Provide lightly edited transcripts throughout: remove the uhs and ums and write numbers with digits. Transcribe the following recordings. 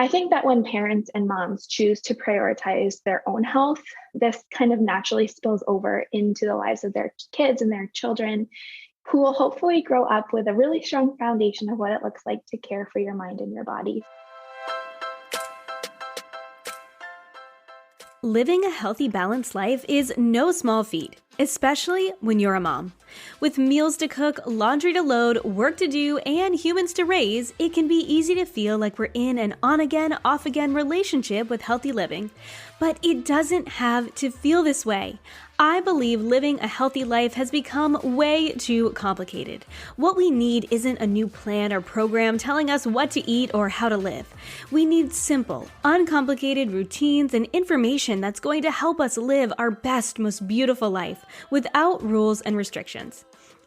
I think that when parents and moms choose to prioritize their own health, this kind of naturally spills over into the lives of their kids and their children, who will hopefully grow up with a really strong foundation of what it looks like to care for your mind and your body. Living a healthy, balanced life is no small feat, especially when you're a mom. With meals to cook, laundry to load, work to do, and humans to raise, it can be easy to feel like we're in an on-again, off-again relationship with healthy living. But it doesn't have to feel this way. I believe living a healthy life has become way too complicated. What we need isn't a new plan or program telling us what to eat or how to live. We need simple, uncomplicated routines and information that's going to help us live our best, most beautiful life without rules and restrictions.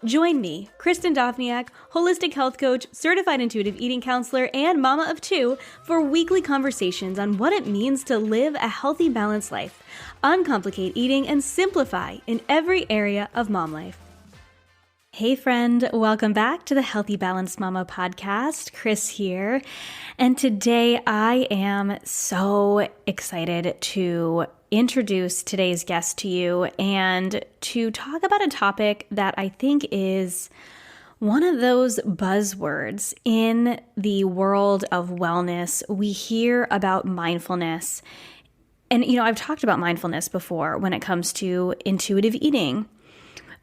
Join me, Kristin Dovbniak, holistic health coach, certified intuitive eating counselor, and mama of two, for weekly conversations on what it means to live a healthy, balanced life, uncomplicate eating, and simplify in every area of mom life. Hey friend, welcome back to the Healthy Balanced Mama podcast. Chris here. And today I am so excited to introduce today's guest to you and to talk about a topic that I think is one of those buzzwords in the world of wellness. We hear about mindfulness. And, I've talked about mindfulness before when it comes to intuitive eating.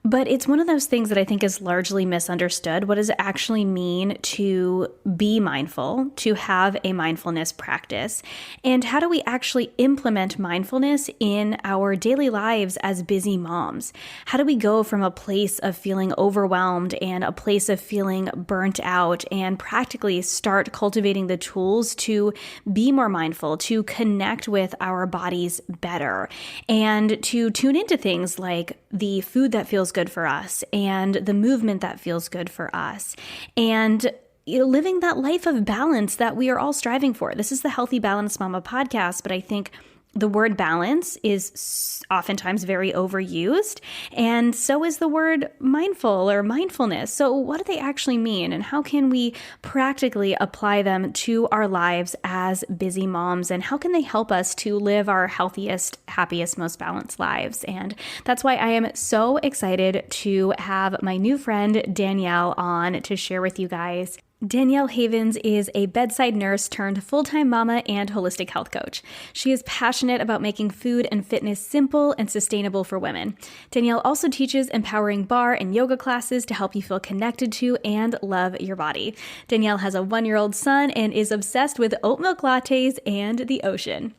But it's one of those things that I think is largely misunderstood. What does it actually mean to be mindful, to have a mindfulness practice? And how do we actually implement mindfulness in our daily lives as busy moms? How do we go from a place of feeling overwhelmed and a place of feeling burnt out and practically start cultivating the tools to be more mindful, to connect with our bodies better, and to tune into things like the food that feels good for us and the movement that feels good for us, and living that life of balance that we are all striving for. This is the Healthy Balanced Mama podcast, but I think the word balance is oftentimes very overused, and so is the word mindful or mindfulness. So what do they actually mean, and how can we practically apply them to our lives as busy moms, and how can they help us to live our healthiest, happiest, most balanced lives? And that's why I am so excited to have my new friend Danielle on to share with you guys. Danielle Havens is a bedside nurse turned full-time mama and holistic health coach. She is passionate about making food and fitness simple and sustainable for women. Danielle also teaches empowering barre and yoga classes to help you feel connected to and love your body. Danielle has a 1-year-old son and is obsessed with oat milk lattes and the ocean.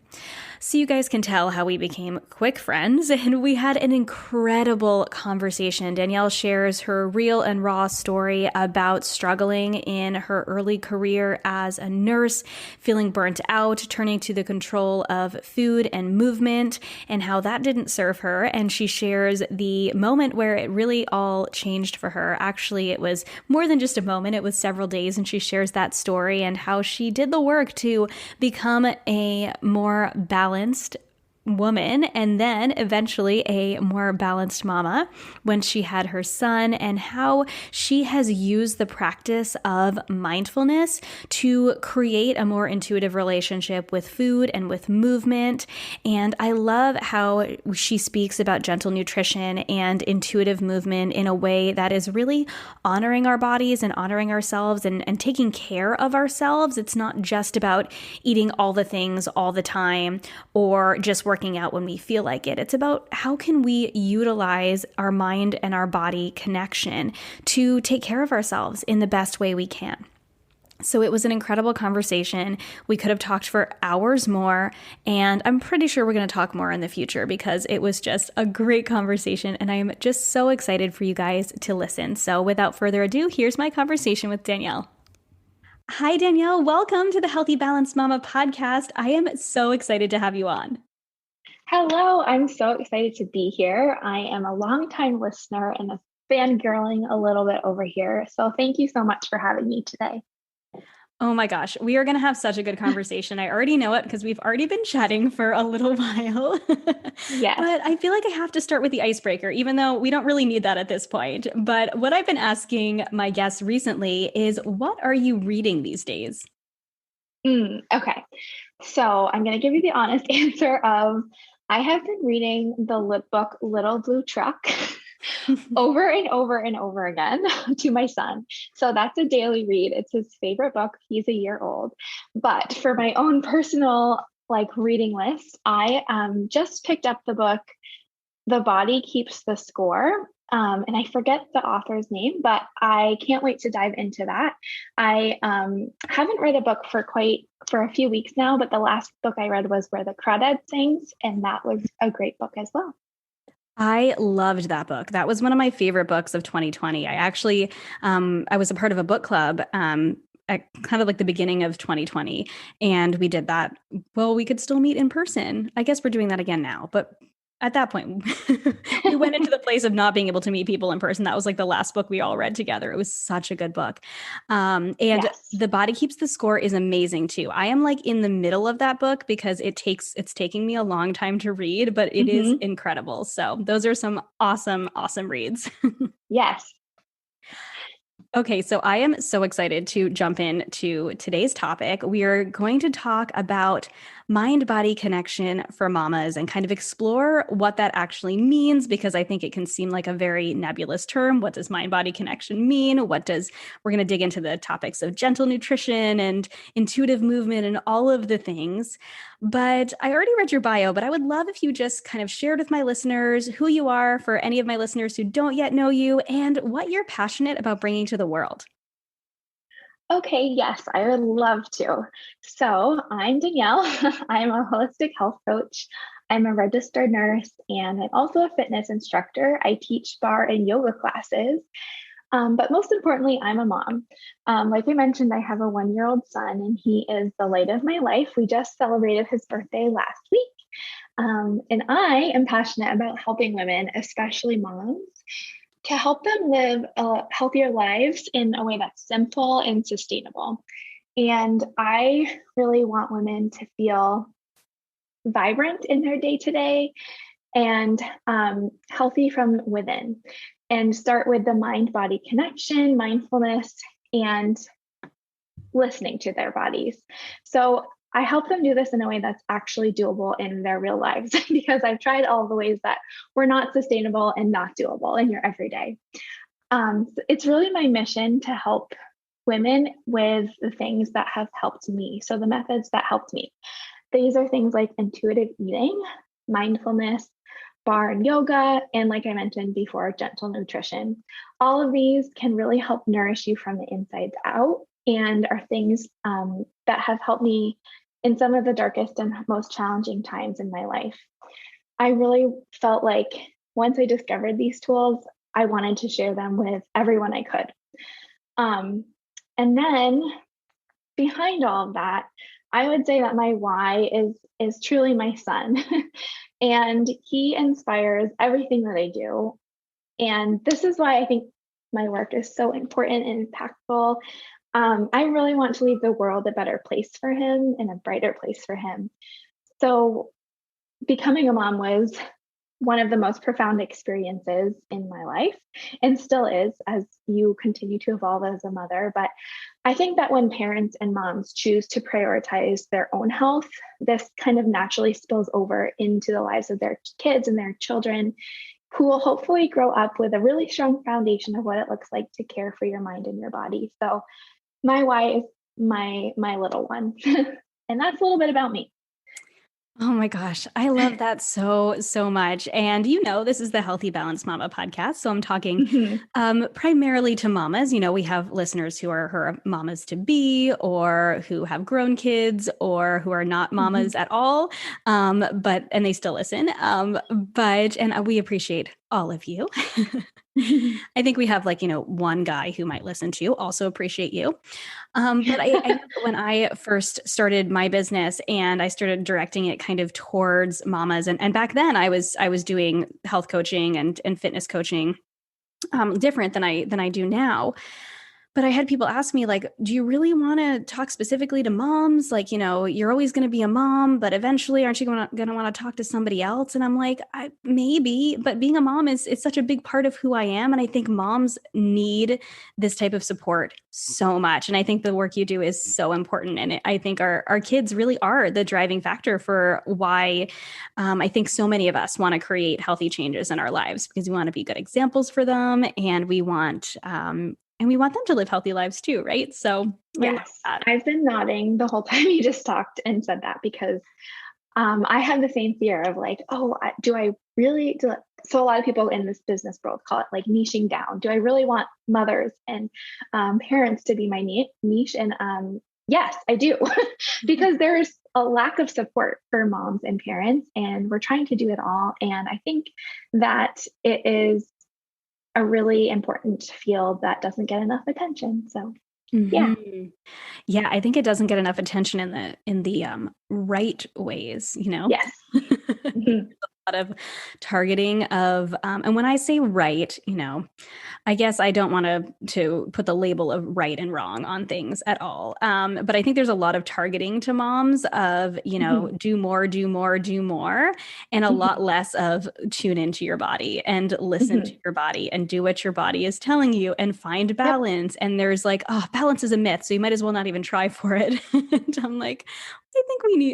So you guys can tell how we became quick friends, and we had an incredible conversation. Danielle shares her real and raw story about struggling in her early career as a nurse, feeling burnt out, turning to the control of food and movement, and how that didn't serve her. And she shares the moment where it really all changed for her. Actually, it was more than just a moment. It was several days, and she shares that story and how she did the work to become a more balanced woman, and then eventually a more balanced mama when she had her son, and how she has used the practice of mindfulness to create a more intuitive relationship with food and with movement. And I love how she speaks about gentle nutrition and intuitive movement in a way that is really honoring our bodies and honoring ourselves and taking care of ourselves. It's not just about eating all the things all the time or just working out when we feel like it. It's about how can we utilize our mind and our body connection to take care of ourselves in the best way we can. So it was an incredible conversation. We could have talked for hours more, and I'm pretty sure we're going to talk more in the future because it was just a great conversation, and I am just so excited for you guys to listen. So without further ado, here's my conversation with Danielle. Hi, Danielle. Welcome to the Healthy Balanced Mama podcast. I am so excited to have you on. Hello, I'm so excited to be here. I am a longtime listener and a fangirling a little bit over here. So thank you so much for having me today. Oh my gosh, we are going to have such a good conversation. I already know it because we've already been chatting for a little while. Yes. But I feel like I have to start with the icebreaker, even though we don't really need that at this point. But what I've been asking my guests recently is, what are you reading these days? Okay. So I'm going to give you the honest answer of I have been reading the lit book Little Blue Truck over and over and over again to my son. So that's a daily read. It's his favorite book. He's a year old. But for my own personal reading list, I just picked up the book The Body Keeps the Score. And I forget the author's name, but I can't wait to dive into that. I haven't read a book for a few weeks now, but the last book I read was Where the Crawdad Sings, and that was a great book as well. I loved that book. That was one of my favorite books of 2020. I actually, I was a part of a book club at kind of like the beginning of 2020, and we did that. Well, we could still meet in person. I guess we're doing that again now, but at that point, we went into the place of not being able to meet people in person. That was like the last book we all read together. It was such a good book. And Yes. The Body Keeps the Score is amazing too. I am like in the middle of that book because it's taking me a long time to read, but it is Mm-hmm. incredible. So those are some awesome, awesome reads. Yes. Okay, so I am so excited to jump into today's topic. We are going to talk about mind-body connection for mamas and kind of explore what that actually means, because I think it can seem like a very nebulous term. What does mind-body connection mean? We're going to dig into the topics of gentle nutrition and intuitive movement and all of the things. But I already read your bio, but I would love if you just kind of shared with my listeners who you are for any of my listeners who don't yet know you and what you're passionate about bringing to the world. Okay, yes, I would love to. So I'm Danielle. I'm a holistic health coach. I'm a registered nurse, and I'm also a fitness instructor. I teach barre and yoga classes. But most importantly, I'm a mom. Like we mentioned, I have a 1-year-old son, and he is the light of my life. We just celebrated his birthday last week. And I am passionate about helping women, especially moms, to help them live healthier lives in a way that's simple and sustainable. And I really want women to feel vibrant in their day to day and healthy from within, and start with the mind body connection, mindfulness, and listening to their bodies. So I help them do this in a way that's actually doable in their real lives because I've tried all the ways that were not sustainable and not doable in your everyday. So it's really my mission to help women with the things that have helped me. So the methods that helped me. These are things like intuitive eating, mindfulness, barre and yoga, and like I mentioned before, gentle nutrition. All of these can really help nourish you from the inside out and are things that have helped me in some of the darkest and most challenging times in my life. I really felt like once I discovered these tools, I wanted to share them with everyone I could. And then behind all of that, I would say that my why is truly my son. And he inspires everything that I do. And this is why I think my work is so important and impactful. I really want to leave the world a better place for him and a brighter place for him. So becoming a mom was one of the most profound experiences in my life, and still is as you continue to evolve as a mother. But I think that when parents and moms choose to prioritize their own health, this kind of naturally spills over into the lives of their kids and their children, who will hopefully grow up with a really strong foundation of what it looks like to care for your mind and your body. So my why is my little one. And that's a little bit about me. Oh my gosh, I love that so, so much. And this is the Healthy Balanced Mama podcast. So I'm talking Mhm. primarily to mamas. We have listeners who are her mamas to be, or who have grown kids, or who are not mamas Mhm. at all. And they still listen. And we appreciate all of you. I think we have one guy who might listen to, also appreciate you. But I know that when I first started my business and I started directing it kind of towards mamas, and back then I was doing health coaching and fitness coaching different than I do now. But I had people ask me, like, do you really want to talk specifically to moms? Like, you're always going to be a mom, but eventually aren't you going to want to talk to somebody else? And I'm like, maybe, but being a mom it's such a big part of who I am. And I think moms need this type of support so much. And I think the work you do is so important. And I think our kids really are the driving factor for why I think so many of us want to create healthy changes in our lives, because we want to be good examples for them. And we want them to live healthy lives too, right? So I love Yes, that. I've been nodding the whole time you just talked and said that, because I have the same fear of like, oh, do I really do? So a lot of people in this business world call it like niching down. Do I really want mothers and parents to be my niche? And yes, I do, because there's a lack of support for moms and parents, and we're trying to do it all. And I think that it is a really important field that doesn't get enough attention. So yeah. Mhm. Yeah, I think it doesn't get enough attention in the right ways, Yes. Mhm. A lot of targeting of and when I say right, I guess I don't want to put the label of right and wrong on things at all. But I think there's a lot of targeting to moms of, Mhm. do more, do more, do more, and a lot Mhm. less of tune into your body and listen to Mhm. your body and do what your body is telling you and find Yep. balance. And there's like, oh, balance is a myth, so you might as well not even try for it. And I'm like,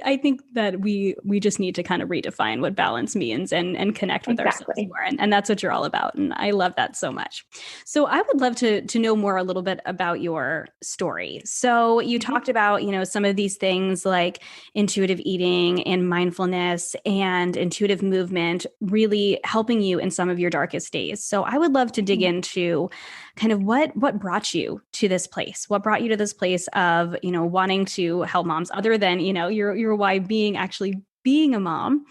I think that we just need to kind of redefine what balance means and connect with ourselves Exactly. more. And that's what you're all about. And I love that so much. So I would love to know more a little bit about your story. So you Mhm. talked about, some of these things like intuitive eating and mindfulness and intuitive movement really helping you in some of your darkest days. So I would love to dig Mhm. into kind of what brought you to this place. What brought you to this place of, wanting to help moms other than, your why being actually being a mom.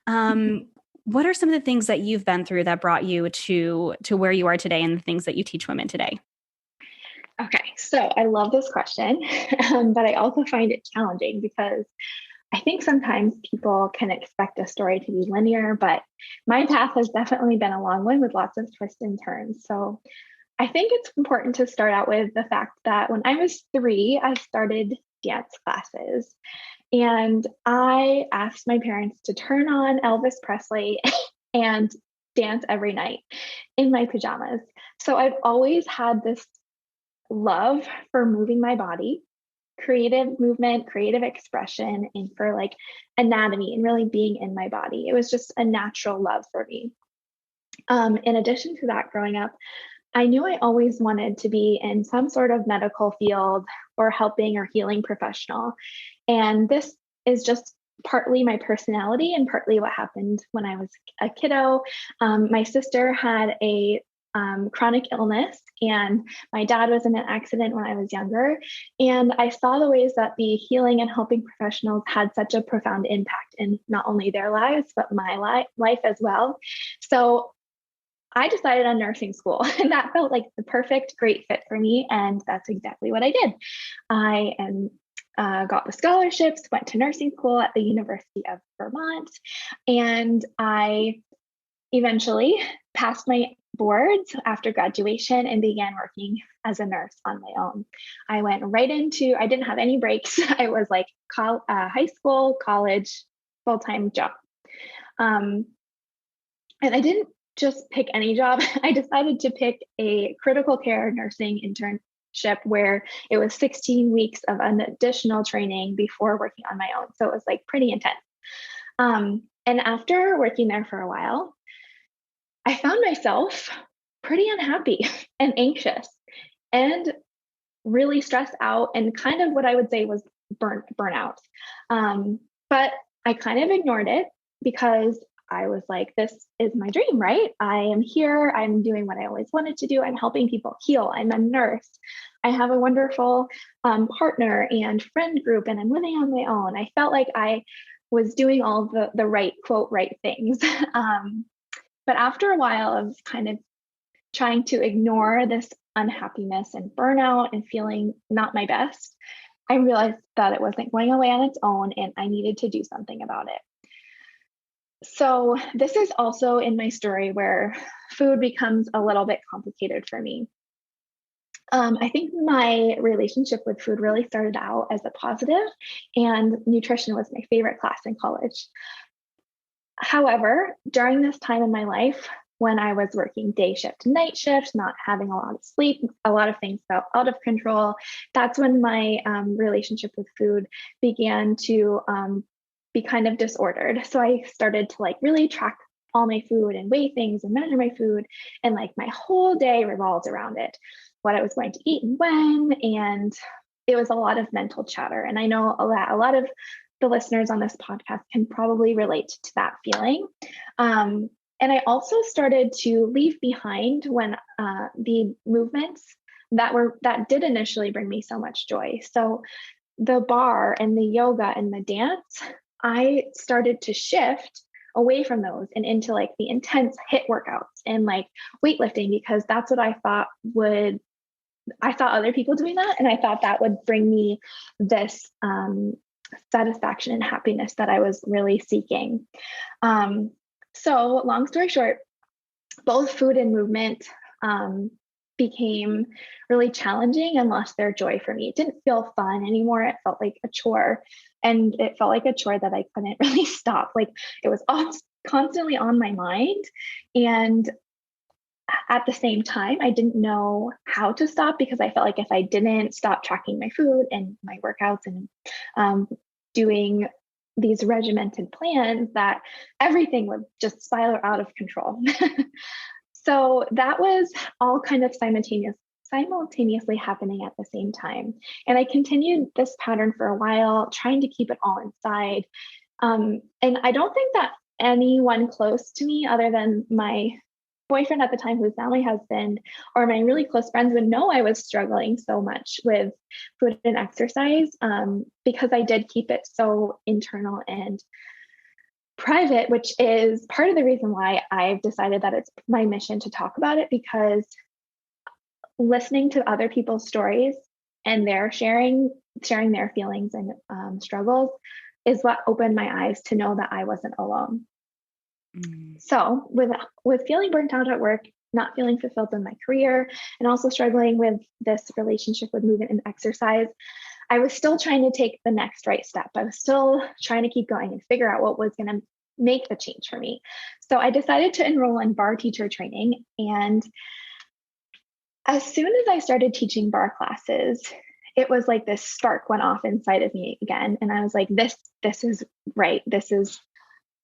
Um, what are some of the things that you've been through that brought you to where you are today and the things that you teach women today? Okay, so I love this question, but I also find it challenging because I think sometimes people can expect a story to be linear, but my path has definitely been a long one with lots of twists and turns. So I think it's important to start out with the fact that when I was 3, I started dance classes. And I asked my parents to turn on Elvis Presley and dance every night in my pajamas. So I've always had this love for moving my body, creative movement, creative expression, and for like anatomy and really being in my body. It was just a natural love for me. In addition to that, growing up, I knew I always wanted to be in some sort of medical field or helping or healing professional. And this is just partly my personality and partly what happened when I was a kiddo. My sister had a chronic illness, and my dad was in an accident when I was younger. And I saw the ways that the healing and helping professionals had such a profound impact in not only their lives, but my life as well. So I decided on nursing school, and that felt like the perfect, great fit for me. And that's exactly what I did. I got the scholarships, went to nursing school at the University of Vermont, and I eventually passed my boards after graduation and began working as a nurse on my own. I went right into, I didn't have any breaks. I was like high school, college, full time job. Um, and I didn't just pick any job. I decided to pick a critical care nursing internship where it was 16 weeks of an additional training before working on my own. So it was like pretty intense. And after working there for a while, I found myself pretty unhappy and anxious and really stressed out, and kind of what I would say was burnout. But I kind of ignored it because I was like, this is my dream, right? I am here. I'm doing what I always wanted to do. I'm helping people heal. I'm a nurse. I have a wonderful partner and friend group, and I'm living on my own. I felt like I was doing all the right, quote, right things. But after a while of kind of trying to ignore this unhappiness and burnout and feeling not my best, I realized that it wasn't going away on its own and I needed to do something about it. So, this is also in my story where food becomes a little bit complicated for me. I think my relationship with food really started out as a positive, and nutrition was my favorite class in college. However, during this time in my life, when I was working day shift, night shift, not having a lot of sleep, a lot of things felt out of control. That's when my relationship with food began to be kind of disordered. So I started to like really track all my food and weigh things and measure my food. And like my whole day revolves around it, what I was going to eat and when. And it was a lot of mental chatter. And I know a lot of the listeners on this podcast can probably relate to that feeling. And I also started to leave behind when the movements that did initially bring me so much joy. So the bar and the yoga and the dance, I started to shift away from those and into like the intense HIIT workouts and like weightlifting, because that's what I saw other people doing that. And I thought that would bring me this satisfaction and happiness that I was really seeking. So long story short, both food and movement became really challenging and lost their joy for me. It didn't feel fun anymore. It felt like a chore, and it felt like a chore that I couldn't really stop. Like it was all constantly on my mind. And at the same time, I didn't know how to stop, because I felt like if I didn't stop tracking my food and my workouts and doing these regimented plans, that everything would just spiral out of control. So that was all kind of simultaneously happening at the same time. And I continued this pattern for a while, trying to keep it all inside. And I don't think that anyone close to me, other than my boyfriend at the time, who's now my husband, or my really close friends, would know I was struggling so much with food and exercise, because I did keep it so internal and private, which is part of the reason why I've decided that it's my mission to talk about it, because listening to other people's stories and their sharing their feelings and struggles is what opened my eyes to know that I wasn't alone. So with feeling burnt out at work, not feeling fulfilled in my career, and also struggling with this relationship with movement and exercise, I was still trying to take the next right step. I was still trying to keep going and figure out what was going to make the change for me. So I decided to enroll in bar teacher training. And as soon as I started teaching bar classes, it was like this spark went off inside of me again. And I was like, this is right. This is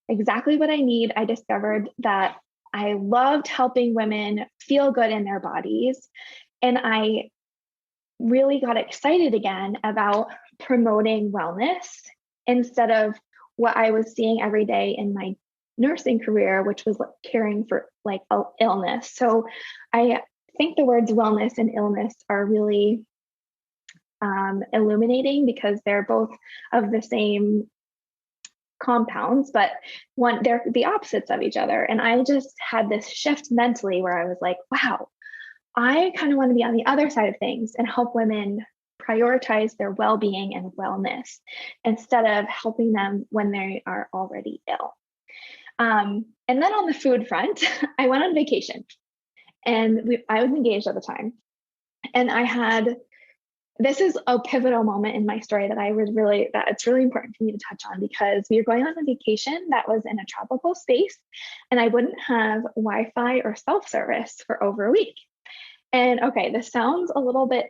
exactly what I need. I discovered that I loved helping women feel good in their bodies. And I really got excited again about promoting wellness instead of what I was seeing every day in my nursing career, which was caring for like illness. So I think the words wellness and illness are really illuminating, because they're both of the same compounds, but they're the opposites of each other. And I just had this shift mentally where I was like, wow, I kind of want to be on the other side of things and help women prioritize their well-being and wellness instead of helping them when they are already ill. And then on the food front, I went on vacation, and I was engaged at the time. And this is a pivotal moment in my story that it's really important for me to touch on, because we were going on a vacation that was in a tropical space, and I wouldn't have Wi-Fi or self-service for over a week. And okay, this sounds a little bit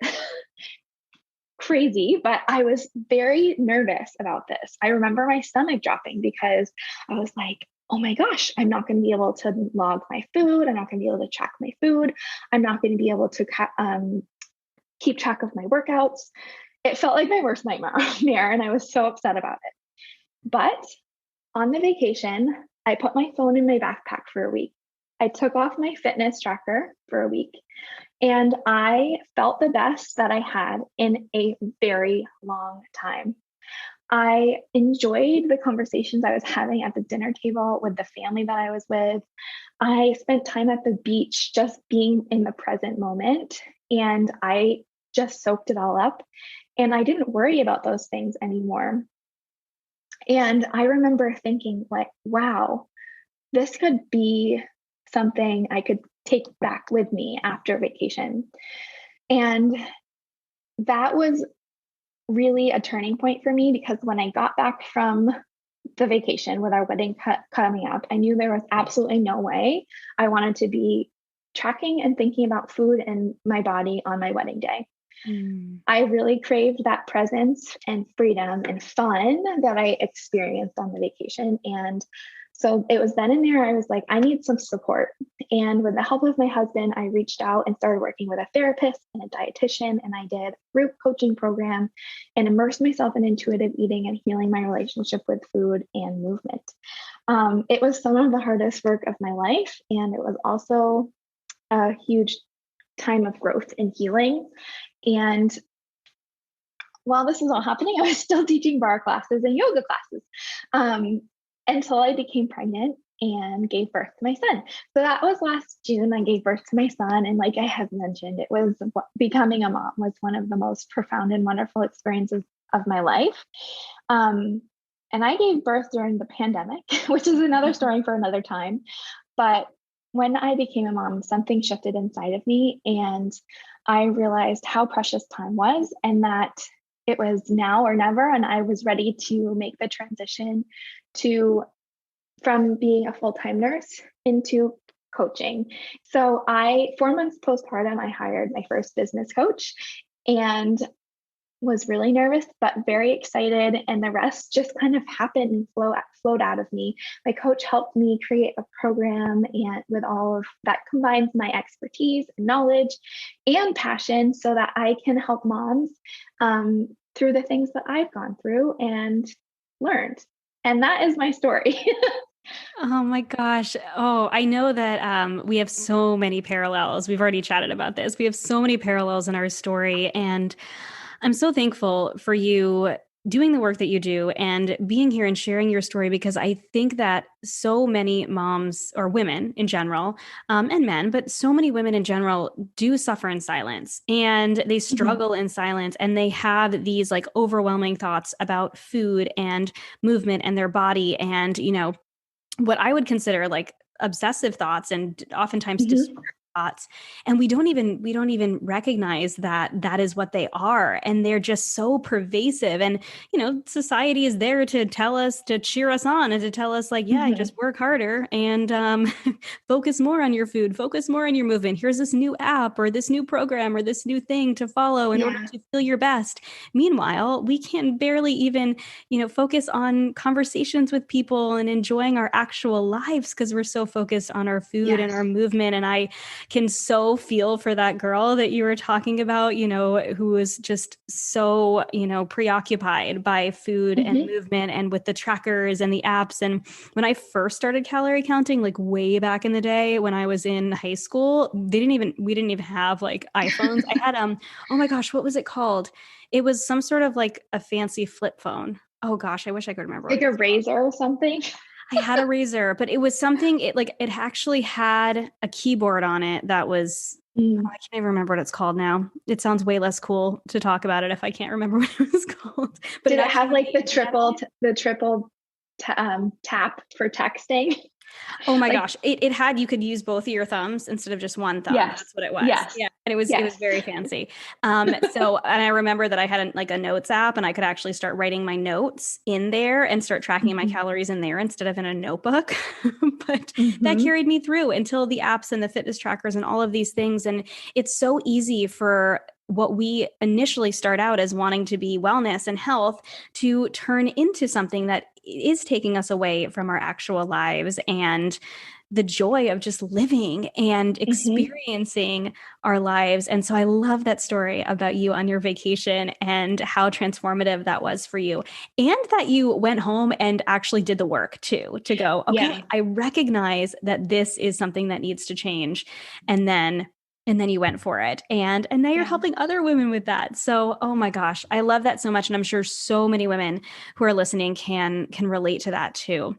crazy, but I was very nervous about this. I remember my stomach dropping, because I was like, oh my gosh, I'm not going to be able to log my food. I'm not going to be able to track my food. I'm not going to be able to keep track of my workouts. It felt like my worst nightmare, and I was so upset about it. But on the vacation, I put my phone in my backpack for a week. I took off my fitness tracker for a week, and I felt the best that I had in a very long time. I enjoyed the conversations I was having at the dinner table with the family that I was with. I spent time at the beach just being in the present moment, and I just soaked it all up, and I didn't worry about those things anymore. And I remember thinking like, wow, this could be something I could take back with me after vacation. And that was really a turning point for me, because when I got back from the vacation with our wedding coming up, I knew there was absolutely no way I wanted to be tracking and thinking about food and my body on my wedding day. I really craved that presence and freedom and fun that I experienced on the vacation. And so it was then and there, I was like, I need some support. And with the help of my husband, I reached out and started working with a therapist and a dietitian. And I did a group coaching program and immersed myself in intuitive eating and healing my relationship with food and movement. It was some of the hardest work of my life. And it was also a huge time of growth and healing. And while this was all happening, I was still teaching barre classes and yoga classes until I became pregnant and gave birth to my son. So that was last June. I gave birth to my son. And like I have mentioned, it was becoming a mom was one of the most profound and wonderful experiences of my life. And I gave birth during the pandemic, which is another story for another time. But when I became a mom, something shifted inside of me, and I realized how precious time was, and that it was now or never. And I was ready to make the transition from being a full-time nurse into coaching. So 4 months postpartum, I hired my first business coach and was really nervous, but very excited. And the rest just kind of happened and flowed out of me. My coach helped me create a program, and with all of that combines my expertise and knowledge and passion, so that I can help moms through the things that I've gone through and learned. And that is my story. Oh my gosh. Oh, I know that we have so many parallels. We've already chatted about this. We have so many parallels in our story. And I'm so thankful for you doing the work that you do and being here and sharing your story, because I think that so many moms, or women in general, and men, but so many women in general do suffer in silence, and they struggle in silence, and they have these like overwhelming thoughts about food and movement and their body, and, what I would consider like obsessive thoughts, and oftentimes disordered thoughts. And we don't even recognize that that is what they are. And they're just so pervasive. And, society is there to tell us, to cheer us on, and to tell us like, yeah, just work harder and focus more on your food, focus more on your movement. Here's this new app or this new program or this new thing to follow in order to feel your best. Meanwhile, we can barely even, focus on conversations with people and enjoying our actual lives, because we're so focused on our food and our movement. And I can so feel for that girl that you were talking about, who was just so, preoccupied by food and movement, and with the trackers and the apps. And when I first started calorie counting, like way back in the day when I was in high school, we didn't even have like iPhones. I had, oh my gosh, what was it called? It was some sort of like a fancy flip phone. Oh gosh, I wish I could remember. Like a razor or something. I had a razor, but it was something, it actually had a keyboard on it that was, I can't even remember what it's called now. It sounds way less cool to talk about it if I can't remember what it was called. But did it have like the triple tap for texting? Oh my gosh. It had, you could use both of your thumbs instead of just one thumb. Yes. That's what it was. Yes. Yeah. And it was very fancy. And I remember that I had a notes app, and I could actually start writing my notes in there and start tracking my calories in there instead of in a notebook. But that carried me through until the apps and the fitness trackers and all of these things. And it's so easy for what we initially start out as wanting to be wellness and health to turn into something that is taking us away from our actual lives and the joy of just living and experiencing our lives. And so I love that story about you on your vacation and how transformative that was for you. And that you went home and actually did the work too, to go, okay, I recognize that this is something that needs to change. And then you went for it. And now you're helping other women with that. So, oh my gosh, I love that so much. And I'm sure so many women who are listening can relate to that too.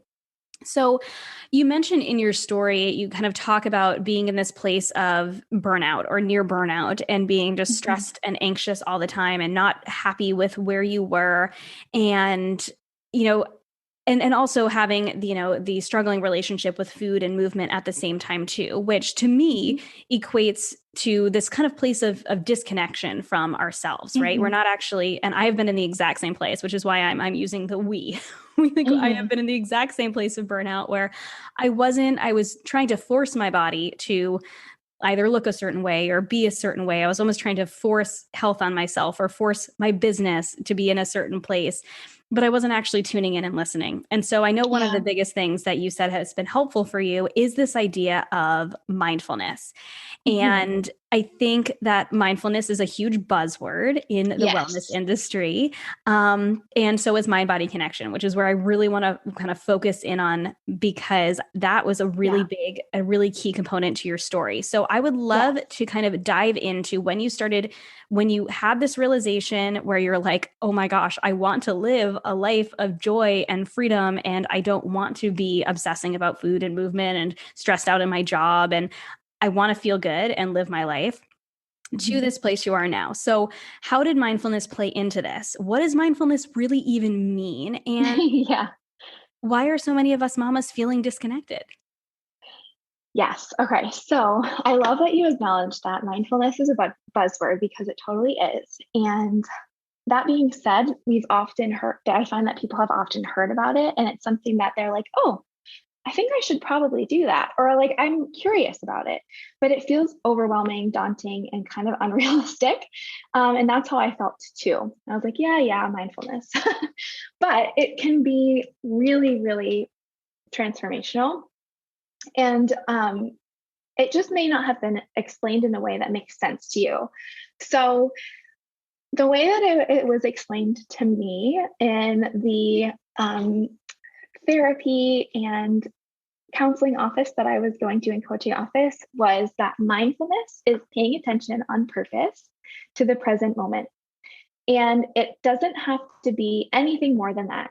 So you mentioned in your story, you kind of talk about being in this place of burnout or near burnout, and being just stressed and anxious all the time and not happy with where you were. And, And also having, the struggling relationship with food and movement at the same time too, which to me equates to this kind of place of disconnection from ourselves, right? We're not actually, and I've been in the exact same place, which is why I'm using the we. I have been in the exact same place of burnout where I was trying to force my body to either look a certain way or be a certain way. I was almost trying to force health on myself or force my business to be in a certain place, but I wasn't actually tuning in and listening. And so I know one of the biggest things that you said has been helpful for you is this idea of mindfulness. And I think that mindfulness is a huge buzzword in the wellness industry. And so is mind-body connection, which is where I really want to kind of focus in on, because that was a really big, a really key component to your story. So I would love to kind of dive into when you had this realization where you're like, oh my gosh, I want to live a life of joy and freedom, and I don't want to be obsessing about food and movement and stressed out in my job, and I want to feel good and live my life, to this place you are now. So how did mindfulness play into this? What does mindfulness really even mean? And why are so many of us mamas feeling disconnected? Yes. Okay. So I love that you acknowledge that mindfulness is a buzzword, because it totally is. And that being said, I find that people have often heard about it, and it's something that they're like, oh, I think I should probably do that. Or like, I'm curious about it, but it feels overwhelming, daunting, and kind of unrealistic. And that's how I felt too. I was like, yeah, mindfulness. But it can be really, really transformational. And it just may not have been explained in a way that makes sense to you. So the way that it was explained to me in the therapy and counseling office that I was going to, in coaching office, was that mindfulness is paying attention on purpose to the present moment. And it doesn't have to be anything more than that.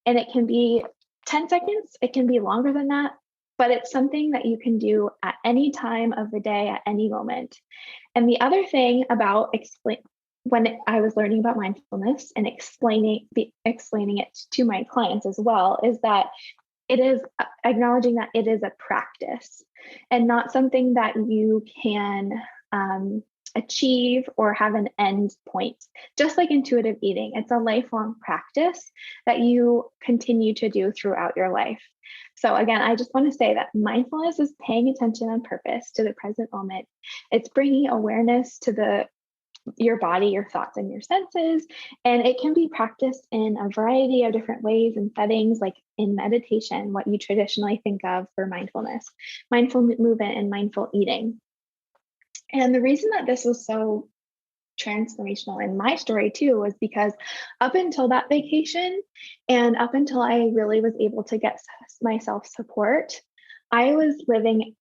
And it can be 10 seconds, it can be longer than that, but it's something that you can do at any time of the day, at any moment. And the other thing about when I was learning about mindfulness and explaining it to my clients as well, is that it is acknowledging that it is a practice and not something that you can achieve or have an end point. Just like intuitive eating, it's a lifelong practice that you continue to do throughout your life. So again, I just want to say that mindfulness is paying attention on purpose to the present moment. It's bringing awareness to your body, your thoughts, and your senses. And it can be practiced in a variety of different ways and settings, like in meditation, what you traditionally think of for mindfulness, mindful movement, and mindful eating. And the reason that this was so transformational in my story too was because up until that vacation, and up until I really was able to get myself support, I was living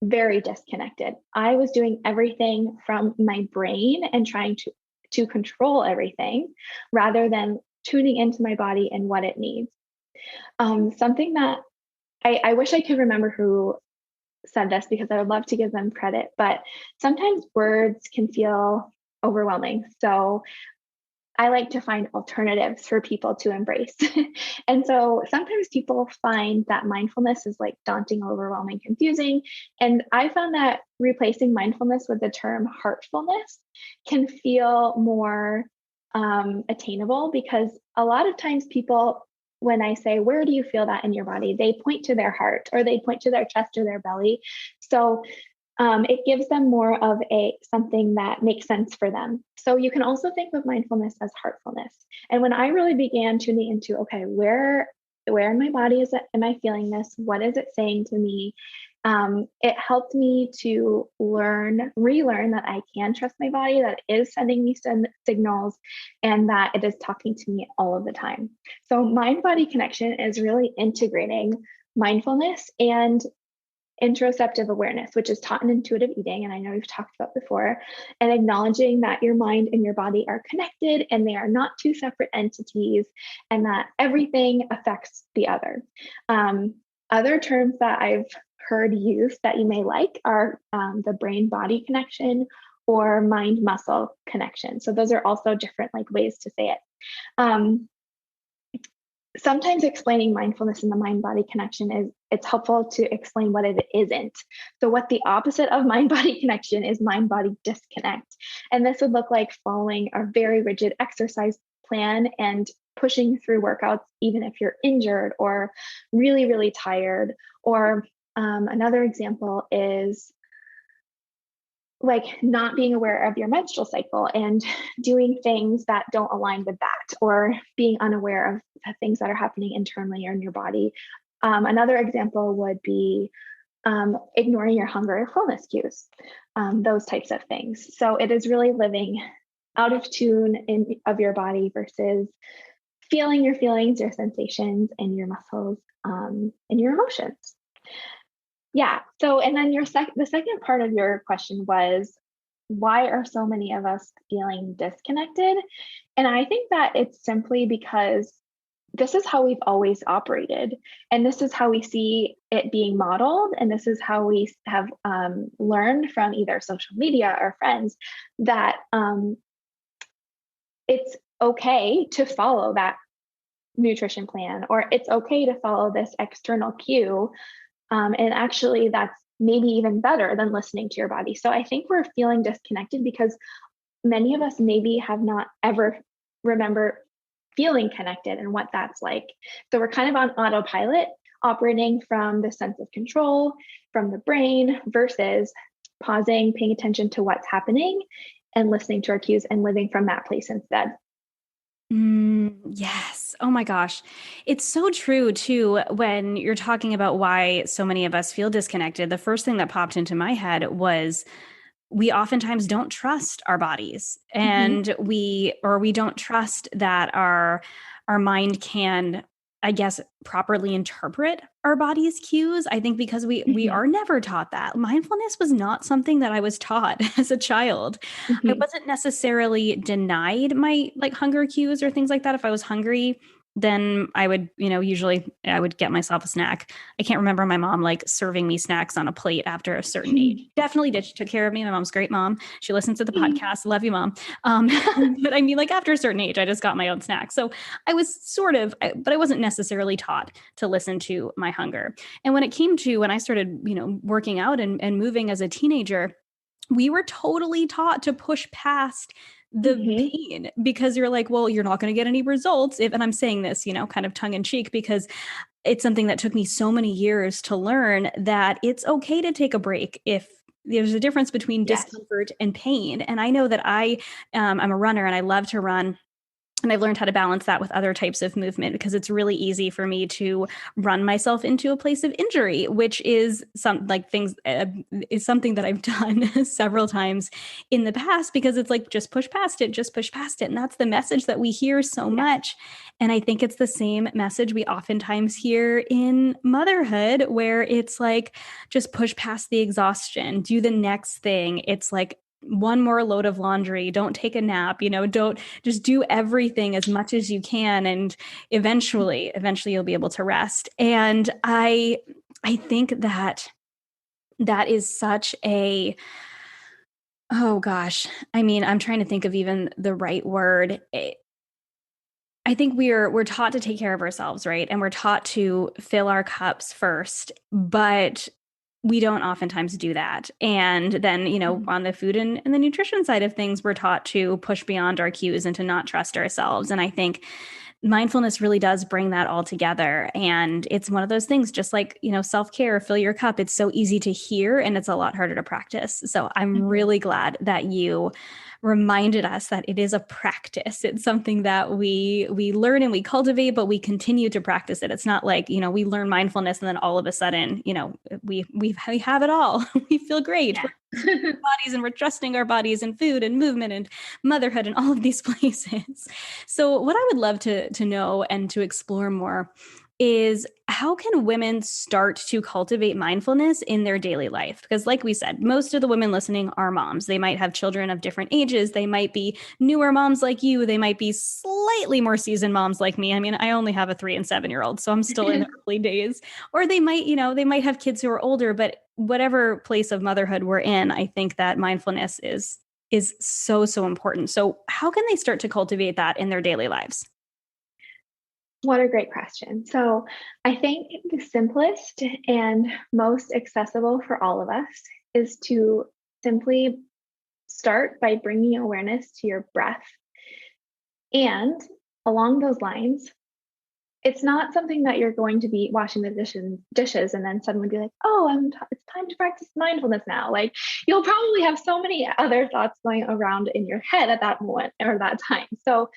very disconnected. I was doing everything from my brain and trying to control everything rather than tuning into my body and what it needs. Something that I wish I could remember who said this, because I would love to give them credit, but sometimes words can feel overwhelming. So I like to find alternatives for people to embrace. And so sometimes people find that mindfulness is like daunting, overwhelming, confusing. And I found that replacing mindfulness with the term heartfulness can feel more attainable, because a lot of times people, when I say, where do you feel that in your body? They point to their heart, or they point to their chest or their belly. So it gives them more of something that makes sense for them. So you can also think of mindfulness as heartfulness. And when I really began tuning into, okay, where in my body am I feeling this? What is it saying to me? It helped me to relearn that I can trust my body, that it is sending me signals, and that it is talking to me all of the time. So mind-body connection is really integrating mindfulness and interoceptive awareness, which is taught in intuitive eating, and I know we've talked about before, and acknowledging that your mind and your body are connected and they are not two separate entities, and that everything affects the other. Other terms that I've heard used that you may like are the brain-body connection or mind-muscle connection. So those are also different ways to say it. sometimes explaining mindfulness and the mind-body connection it's helpful to explain what it isn't. So what the opposite of mind-body connection is mind-body disconnect. And this would look like following a very rigid exercise plan and pushing through workouts, even if you're injured or really, really tired. Or another example is like not being aware of your menstrual cycle and doing things that don't align with that, or being unaware of things that are happening internally or in your body. Another example would be ignoring your hunger or fullness cues, those types of things. So it is really living out of tune of your body versus feeling your feelings, your sensations, and your muscles, and your emotions. Yeah. So, and then the second part of your question was, why are so many of us feeling disconnected? And I think that it's simply because this is how we've always operated, and this is how we see it being modeled, and this is how we have learned from either social media or friends that it's okay to follow that nutrition plan, or it's okay to follow this external cue. And actually, that's maybe even better than listening to your body. So I think we're feeling disconnected because many of us maybe have not ever remember feeling connected and what that's like. So we're kind of on autopilot, operating from the sense of control from the brain versus pausing, paying attention to what's happening and listening to our cues and living from that place instead. Yes. Oh my gosh. It's so true too. When you're talking about why so many of us feel disconnected, the first thing that popped into my head was we oftentimes don't trust our bodies, Mm-hmm. and we don't trust that our mind can, I guess, properly interpret our body's cues. I think because we Mm-hmm. are never taught that. Mindfulness was not something that I was taught as a child. I Mm-hmm. wasn't necessarily denied my like hunger cues or things like that. If I was hungry, then I would, usually I would get myself a snack. I can't remember my mom like serving me snacks on a plate after a certain age. Definitely did. She took care of me. My mom's a great mom. She listens to the podcast. Love you, mom. But I mean, like after a certain age, I just got my own snacks. So I was but I wasn't necessarily taught to listen to my hunger. And when it came to when I started, working out and moving as a teenager, we were totally taught to push past the Mm-hmm. pain because you're like, well, you're not going to get any results if, and I'm saying this, kind of tongue in cheek because it's something that took me so many years to learn that it's okay to take a break if there's a difference between Yes. discomfort and pain. And I know that I'm a runner and I love to run. And I've learned how to balance that with other types of movement because it's really easy for me to run myself into a place of injury, which is is something that I've done several times in the past because it's like, just push past it, just push past it. And that's the message that we hear so Yes. much. And I think it's the same message we oftentimes hear in motherhood, where it's like, just push past the exhaustion, do the next thing. It's like, one more load of laundry, don't take a nap, don't just do everything as much as you can, and eventually you'll be able to rest. And I think that is such a, oh gosh, I mean, I'm trying to think of even the right word. I think we're taught to take care of ourselves, right? And we're taught to fill our cups first, but we don't oftentimes do that. And then, Mhm. on the food and the nutrition side of things, we're taught to push beyond our cues and to not trust ourselves. And I think mindfulness really does bring that all together. And it's one of those things, just like, self-care, fill your cup. It's so easy to hear and it's a lot harder to practice. So I'm Mhm. really glad that you reminded us that it is a practice. It's something that we learn and we cultivate, but we continue to practice it. It's not like, we learn mindfulness and then all of a sudden, we have it all. We feel great. Yeah. Bodies and we're trusting our bodies and food and movement and motherhood and all of these places. So what I would love to know and to explore more is, how can women start to cultivate mindfulness in their daily life? Because like we said, most of the women listening are moms. They might have children of different ages. They might be newer moms like you. They might be slightly more seasoned moms like me. I mean, I only have a 3 and 7 year old, so I'm still in the early days. Or they might have kids who are older, but whatever place of motherhood we're in, I think that mindfulness is so important. So how can they start to cultivate that in their daily lives? What a great question. So, I think the simplest and most accessible for all of us is to simply start by bringing awareness to your breath. And along those lines, it's not something that you're going to be washing the dishes and then suddenly be like, oh, it's time to practice mindfulness now. Like, you'll probably have so many other thoughts going around in your head at that moment or that time. So,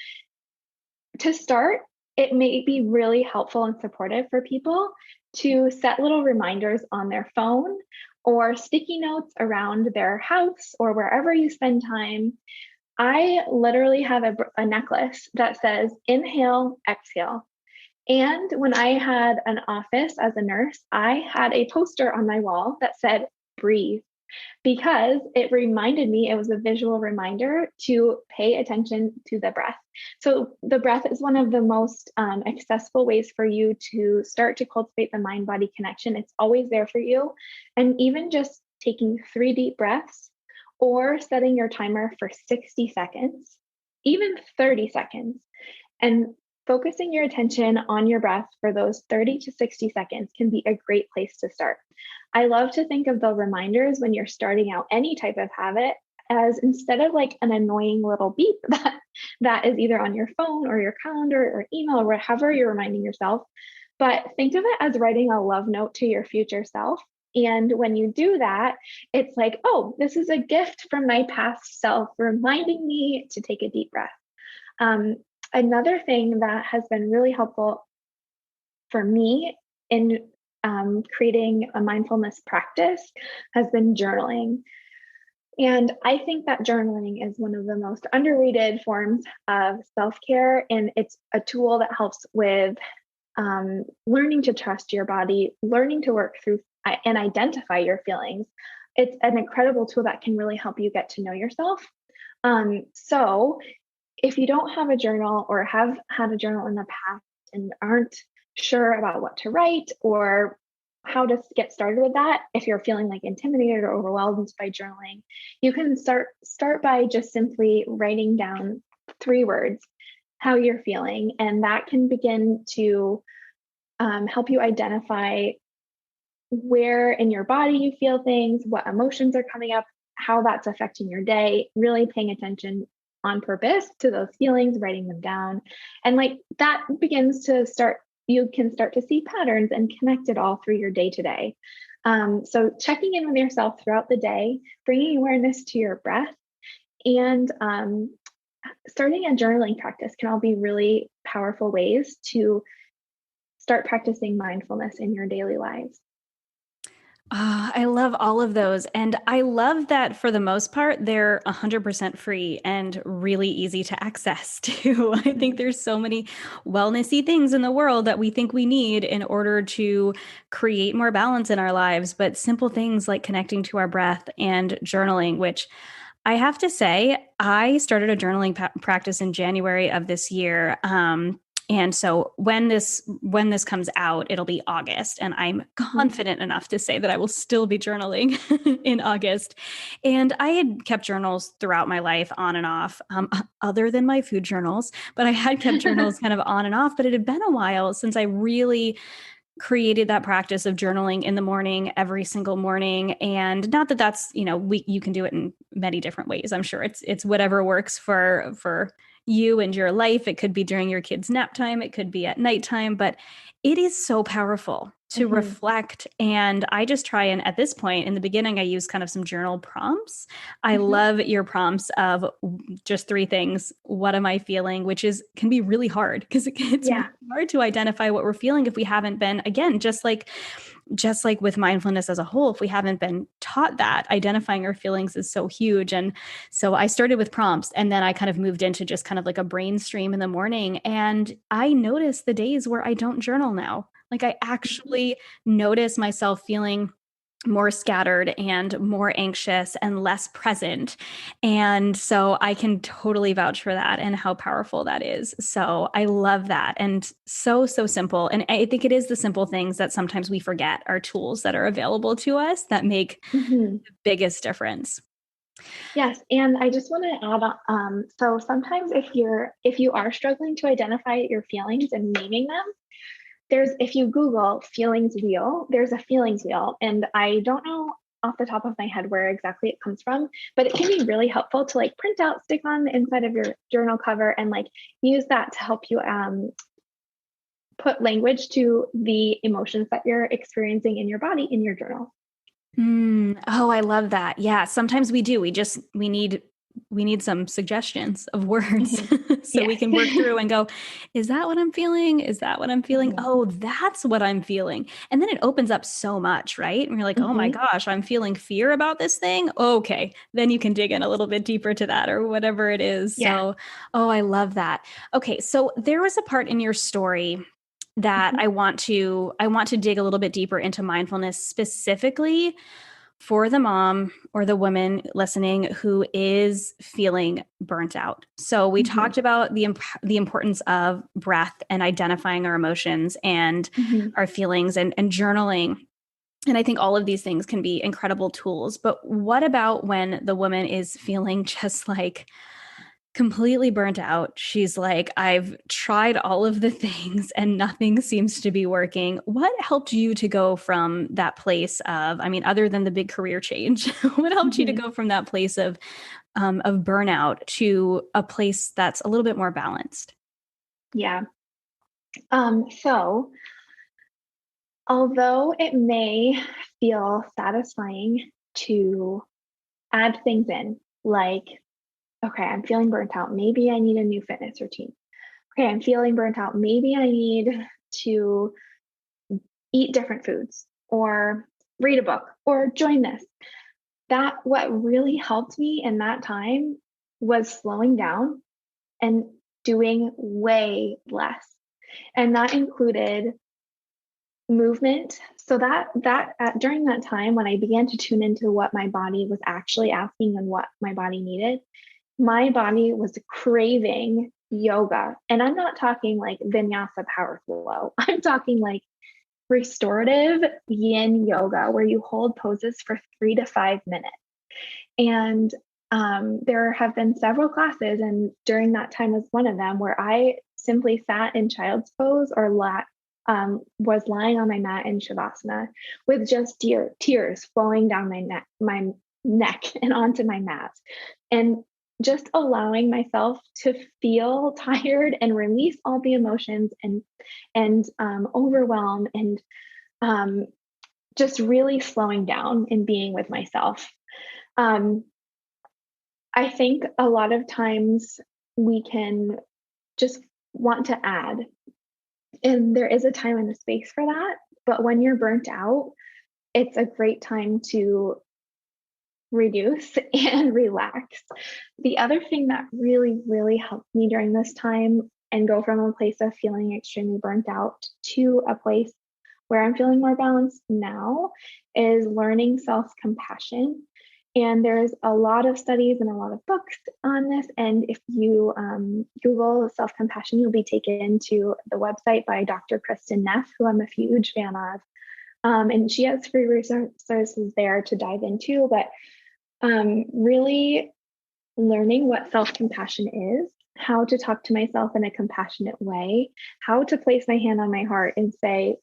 to start, it may be really helpful and supportive for people to set little reminders on their phone or sticky notes around their house or wherever you spend time. I literally have a necklace that says inhale, exhale. And when I had an office as a nurse, I had a poster on my wall that said breathe, because it reminded me, it was a visual reminder to pay attention to the breath. So, the breath is one of the most accessible ways for you to start to cultivate the mind body connection. It's always there for you. And even just taking 3 deep breaths or setting your timer for 60 seconds, even 30 seconds, and focusing your attention on your breath for those 30 to 60 seconds can be a great place to start. I love to think of the reminders when you're starting out any type of habit as, instead of like an annoying little beep that is either on your phone or your calendar or email or whatever you're reminding yourself, but think of it as writing a love note to your future self. And when you do that, it's like, oh, this is a gift from my past self reminding me to take a deep breath. Um, Another thing that has been really helpful for me in creating a mindfulness practice has been journaling. And I think that journaling is one of the most underrated forms of self care. And it's a tool that helps with learning to trust your body, learning to work through and identify your feelings. It's an incredible tool that can really help you get to know yourself. So, if you don't have a journal or have had a journal in the past and aren't sure about what to write or how to get started with that, if you're feeling like intimidated or overwhelmed by journaling, you can start by just simply writing down 3 words, how you're feeling, and that can begin to help you identify where in your body you feel things, what emotions are coming up, how that's affecting your day, really paying attention on purpose to those feelings, writing them down. And like that begins to start, you can start to see patterns and connect it all through your day to day. So, checking in with yourself throughout the day, bringing awareness to your breath, and starting a journaling practice can all be really powerful ways to start practicing mindfulness in your daily lives. Ah, I love all of those. And I love that for the most part, they're 100% free and really easy to access too. I think Mhm. there's so many wellnessy things in the world that we think we need in order to create more balance in our lives. But simple things like connecting to our breath and journaling, which I have to say, I started a journaling practice in January of this year. And so when this comes out, it'll be August, and I'm Mhm. confident enough to say that I will still be journaling in August. And I had kept journals throughout my life, on and off, other than my food journals, but I had kept journals kind of on and off. But it had been a while since I really created that practice of journaling in the morning, every single morning. And not that that's, you can do it in many different ways. I'm sure it's whatever works for you and your life. It could be during your kids' nap time, it could be at nighttime, but it is so powerful to Mhm. reflect. And I just try, and at this point in the beginning, I use kind of some journal prompts. I Mhm. love your prompts of just 3 things. What am I feeling? Which can be really hard because it's really Yeah. hard to identify what we're feeling if we haven't been, again, just like with mindfulness as a whole, if we haven't been taught that, identifying our feelings is so huge. And so I started with prompts, and then I kind of moved into just kind of like a brain stream in the morning. And I notice the days where I don't journal now. Like, I Mhm. actually notice myself feeling more scattered and more anxious and less present. And so I can totally vouch for that and how powerful that is. So I love that. And so, so simple. And I think it is the simple things that sometimes we forget are tools that are available to us that make Mhm. the biggest difference. Yes, and I just want to add on, so sometimes if you are struggling to identify your feelings and naming them, if you Google feelings wheel, there's a feelings wheel, and I don't know off the top of my head where exactly it comes from, but it can be really helpful to like print out, stick on the inside of your journal cover, and like use that to help you put language to the emotions that you're experiencing in your body in your journal. Oh, I love that. Yeah, sometimes we do. We need some suggestions of words Mhm. so we Yes. can work through and go, is that what I'm feeling? Is that what I'm feeling? Mhm. Oh, that's what I'm feeling. And then it opens up so much, right? And you're like, oh my Mhm. gosh, I'm feeling fear about this thing. Okay. Then you can dig in a little bit deeper to that or whatever it is. Yeah. So, oh, I love that. Okay. So there was a part in your story that Mhm. I want to dig a little bit deeper into mindfulness specifically for the mom or the woman listening who is feeling burnt out. So we Mhm. talked about the importance of breath and identifying our emotions and Mhm. our feelings and journaling. And I think all of these things can be incredible tools. But what about when the woman is feeling just like completely burnt out? She's like, I've tried all of the things and nothing seems to be working. What helped you to go from that place of, I mean, other than the big career change, what helped you to Mhm. go from that place of burnout to a place that's a little bit more balanced? Yeah. So although it may feel satisfying to add things in, like, okay, I'm feeling burnt out. Maybe I need a new fitness routine. Okay, I'm feeling burnt out. Maybe I need to eat different foods or read a book or join this. That what really helped me in that time was slowing down and doing way less. And that included movement. So during that time when I began to tune into what my body was actually asking and what my body needed, my body was craving yoga. And I'm not talking like vinyasa power flow. I'm talking like restorative yin yoga where you hold poses for 3 to 5 minutes. And there have been several classes, and during that time was one of them where I simply sat in child's pose or was lying on my mat in shavasana with just tears flowing down my neck and onto my mat, and just allowing myself to feel tired and release all the emotions and overwhelm and um, just really slowing down and being with myself. Um, I think a lot of times we can just want to add, and there is a time and a space for that. But when you're burnt out, it's a great time to reduce and relax. The other thing that really, really helped me during this time and go from a place of feeling extremely burnt out to a place where I'm feeling more balanced now is learning self compassion. And there's a lot of studies and a lot of books on this. And if you Google self compassion, you'll be taken to the website by Dr. Kristin Neff, who I'm a huge fan of. And she has free resources there to dive into. But really learning what self compassion is, how to talk to myself in a compassionate way, how to place my hand on my heart and say,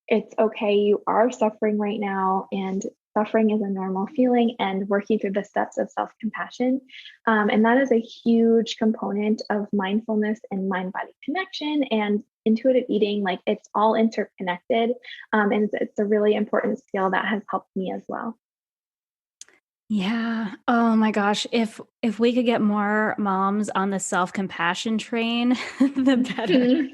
it's okay, you are suffering right now, and suffering is a normal feeling, and working through the steps of self compassion. And that is a huge component of mindfulness and mind body connection and intuitive eating. Like it's all interconnected. And it's a really important skill that has helped me as well. Yeah. Oh my gosh. If we could get more moms on the self-compassion train, the better. Mhm.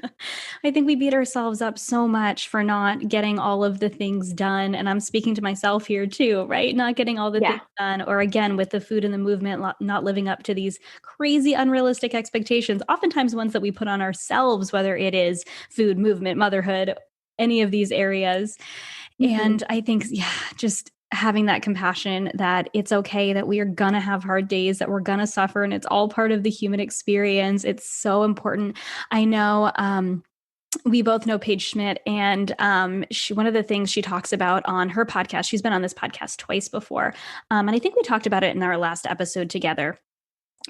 I think we beat ourselves up so much for not getting all of the things done. And I'm speaking to myself here too, right? Not getting all the Yeah. things done, or again with the food and the movement, not living up to these crazy unrealistic expectations, oftentimes ones that we put on ourselves, whether it is food, movement, motherhood, any of these areas. Mhm. And I think, yeah, just having that compassion that it's okay that we are going to have hard days, that we're going to suffer, and it's all part of the human experience. It's so important. I know, we both know Paige Schmidt, and one of the things she talks about on her podcast, she's been on this podcast twice before, and I think we talked about it in our last episode together.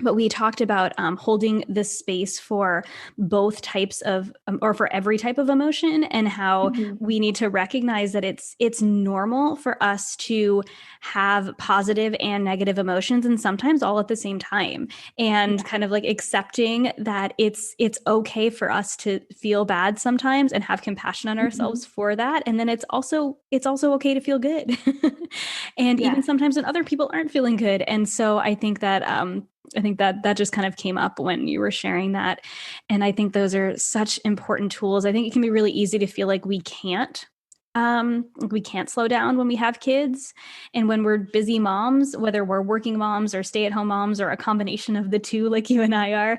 But we talked about holding this space for both types of, or for every type of emotion, and how we need to recognize that it's normal for us to have positive and negative emotions, and sometimes all at the same time. And kind of like accepting that it's okay for us to feel bad sometimes and have compassion on ourselves for that. And then it's also okay to feel good, and even sometimes when other people aren't feeling good. And so I think that that just kind of came up when you were sharing that. And I think those are such important tools. I think it can be really easy to feel like we can't slow down when we have kids. And when we're busy moms, whether we're working moms or stay-at-home moms or a combination of the two, like you and I are.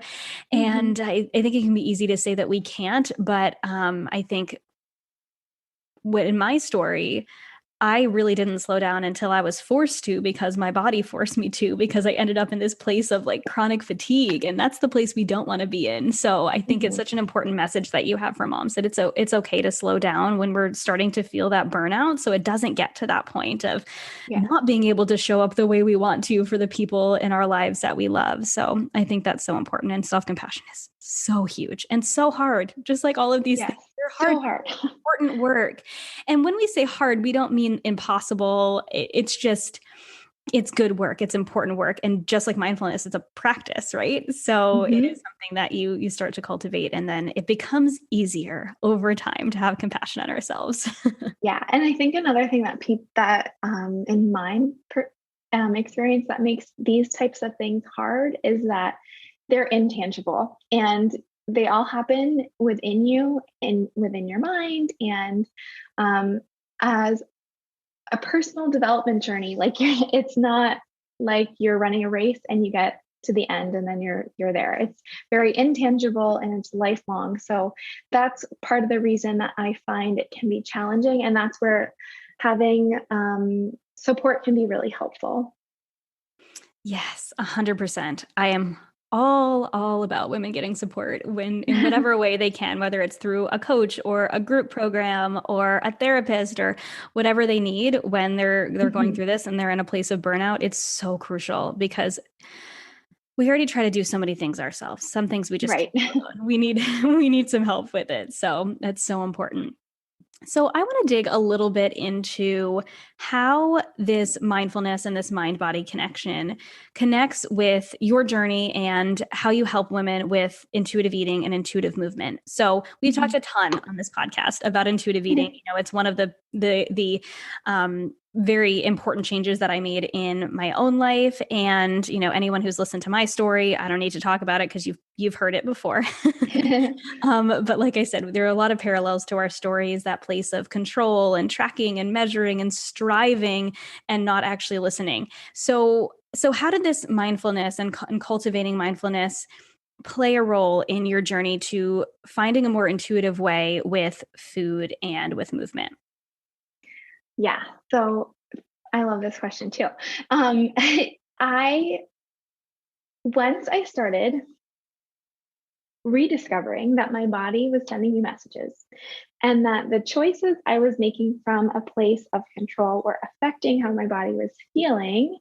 And I think it can be easy to say that we can't. But I think in my story, I really didn't slow down until I was forced to, because my body forced me to, because I ended up in this place of like chronic fatigue, and that's the place we don't want to be in. So I think it's such an important message that you have for moms, that it's okay to slow down when we're starting to feel that burnout, so it doesn't get to that point of not being able to show up the way we want to for the people in our lives that we love. So I think that's so important, and self-compassion is so huge and so hard, just like all of these things. They're hard. Important work. And when we say hard, we don't mean impossible. It's just, it's good work. It's important work. And just like mindfulness, it's a practice, right? So it is something that you start to cultivate, and then it becomes easier over time to have compassion on ourselves. Yeah. And I think another thing that in my experience that makes these types of things hard is that they're intangible, and they all happen within you and within your mind. And as a personal development journey, like it's not like you're running a race and you get to the end and then you're there. It's very intangible and it's lifelong. So that's part of the reason that I find it can be challenging. And that's where having support can be really helpful. Yes, 100%. I am all about women getting support in whatever way they can, whether it's through a coach or a group program or a therapist or whatever they need when they're going through this and they're in a place of burnout. It's so crucial, because we already try to do so many things ourselves. Some things we just we need some help with it. So that's so important. So I want to dig a little bit into how this mindfulness and this mind-body connection connects with your journey and how you help women with intuitive eating and intuitive movement. So we've talked a ton on this podcast about intuitive eating. You know, it's one of the very important changes that I made in my own life. And, you know, anyone who's listened to my story, I don't need to talk about it because you've heard it before. But like I said, there are a lot of parallels to our stories, that place of control and tracking and measuring and striving and not actually listening. So how did this mindfulness and cultivating mindfulness play a role in your journey to finding a more intuitive way with food and with movement? Yeah. So I love this question too. Once I started rediscovering that my body was sending me messages, and that the choices I was making from a place of control were affecting how my body was feeling,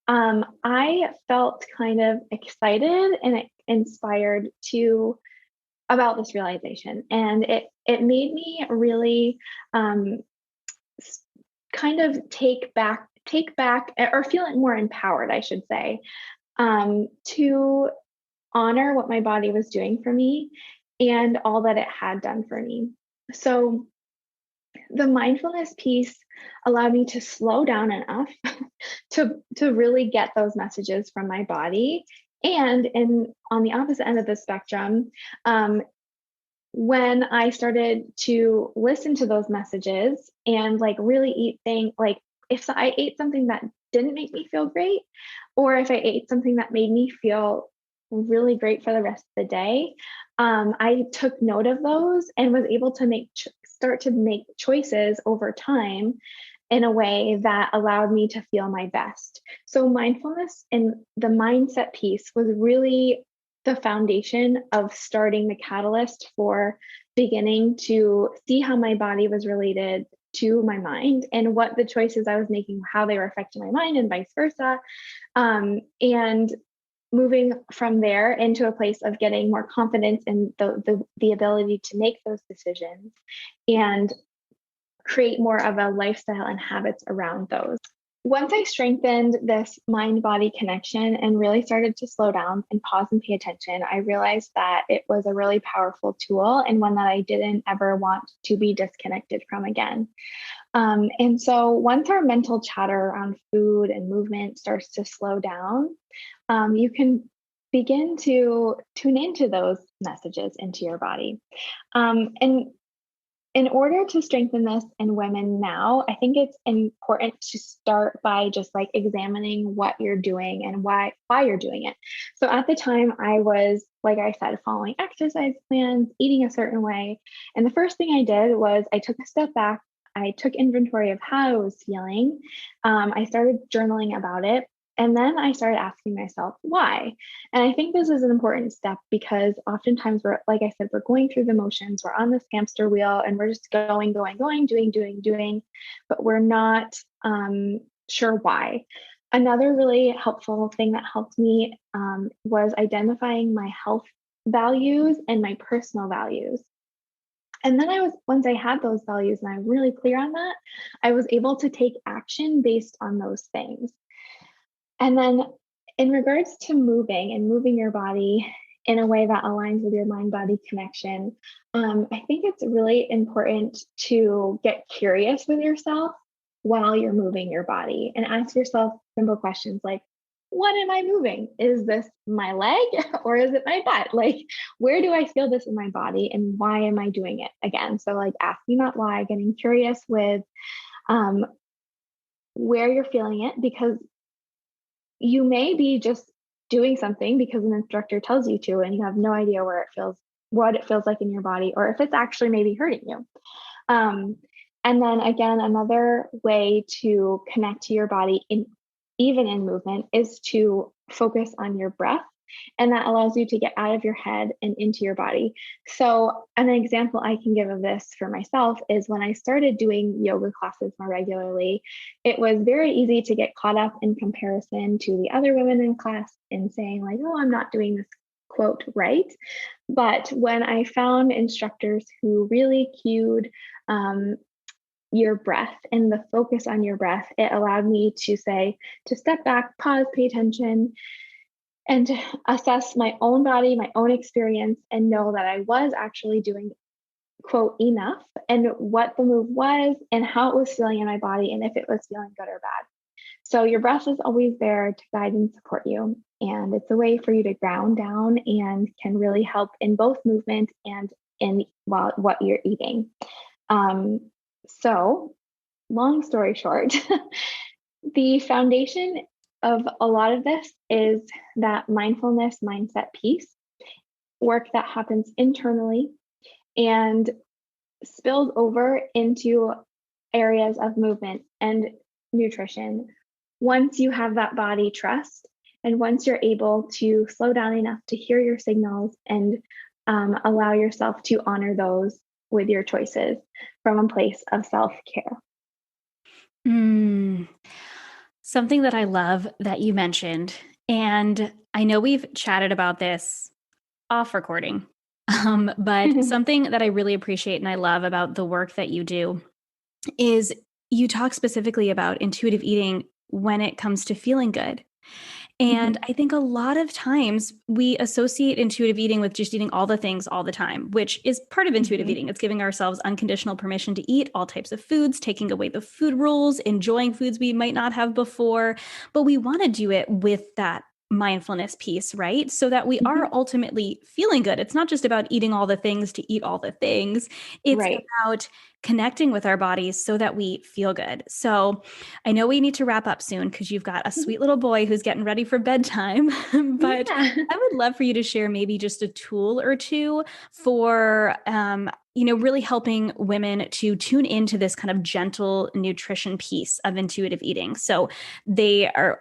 I felt kind of excited and inspired about this realization. And it made me really kind of take back or feel more empowered, I should say, to honor what my body was doing for me and all that it had done for me. So the mindfulness piece allowed me to slow down enough to really get those messages from my body. And on the opposite end of the spectrum, when I started to listen to those messages and like really eat things, like if I ate something that didn't make me feel great, or if I ate something that made me feel really great for the rest of the day, I took note of those and was able to start to make choices over time in a way that allowed me to feel my best. So mindfulness and the mindset piece was really the foundation of starting the catalyst for beginning to see how my body was related to my mind and what the choices I was making, how they were affecting my mind and vice versa. And moving from there into a place of getting more confidence in the ability to make those decisions and create more of a lifestyle and habits around those. Once I strengthened this mind body connection and really started to slow down and pause and pay attention, I realized that it was a really powerful tool and one that I didn't ever want to be disconnected from again. And so once our mental chatter around food and movement starts to slow down, you can begin to tune into those messages into your body. And in order to strengthen this in women now, I think it's important to start by just like examining what you're doing and why you're doing it. So at the time I was, like I said, following exercise plans, eating a certain way. And the first thing I did was I took a step back. I took inventory of how I was feeling. I started journaling about it. And then I started asking myself why. And I think this is an important step because oftentimes we're, like I said, we're going through the motions, we're on this hamster wheel and we're just going, doing, but we're not sure why. Another really helpful thing that helped me was identifying my health values and my personal values. And then once I had those values and I'm really clear on that, I was able to take action based on those things. And then in regards to moving your body in a way that aligns with your mind-body connection, I think it's really important to get curious with yourself while you're moving your body and ask yourself simple questions like, what am I moving? Is this my leg or is it my butt? Like, where do I feel this in my body and why am I doing it again? So like asking that why, getting curious with where you're feeling it, because you may be just doing something because an instructor tells you to, and you have no idea what it feels like in your body, or if it's actually maybe hurting you. And then again, another way to connect to your body even in movement is to focus on your breath. And that allows you to get out of your head and into your body. So an example I can give of this for myself is when I started doing yoga classes more regularly, it was very easy to get caught up in comparison to the other women in class and saying like, oh, I'm not doing this quote right. But when I found instructors who really cued your breath and the focus on your breath, it allowed me to step back, pause, pay attention, and to assess my own body, my own experience, and know that I was actually doing, quote, enough, and what the move was and how it was feeling in my body and if it was feeling good or bad. So your breath is always there to guide and support you. And it's a way for you to ground down and can really help in both movement and in what you're eating. So long story short, the foundation of a lot of this is that mindfulness mindset piece, work that happens internally and spills over into areas of movement and nutrition. Once you have that body trust, and once you're able to slow down enough to hear your signals and allow yourself to honor those with your choices from a place of self-care. Something that I love that you mentioned, and I know we've chatted about this off recording, but something that I really appreciate and I love about the work that you do is you talk specifically about intuitive eating when it comes to feeling good. And I think a lot of times we associate intuitive eating with just eating all the things all the time, which is part of intuitive eating. It's giving ourselves unconditional permission to eat all types of foods, taking away the food rules, enjoying foods we might not have before. But we want to do it with that mindfulness piece, right? So that we are ultimately feeling good. It's not just about eating all the things to eat all the things. It's Right. about connecting with our bodies so that we feel good. So I know we need to wrap up soon because you've got a sweet little boy who's getting ready for bedtime, but Yeah. I would love for you to share maybe just a tool or two for, really helping women to tune into this kind of gentle nutrition piece of intuitive eating. So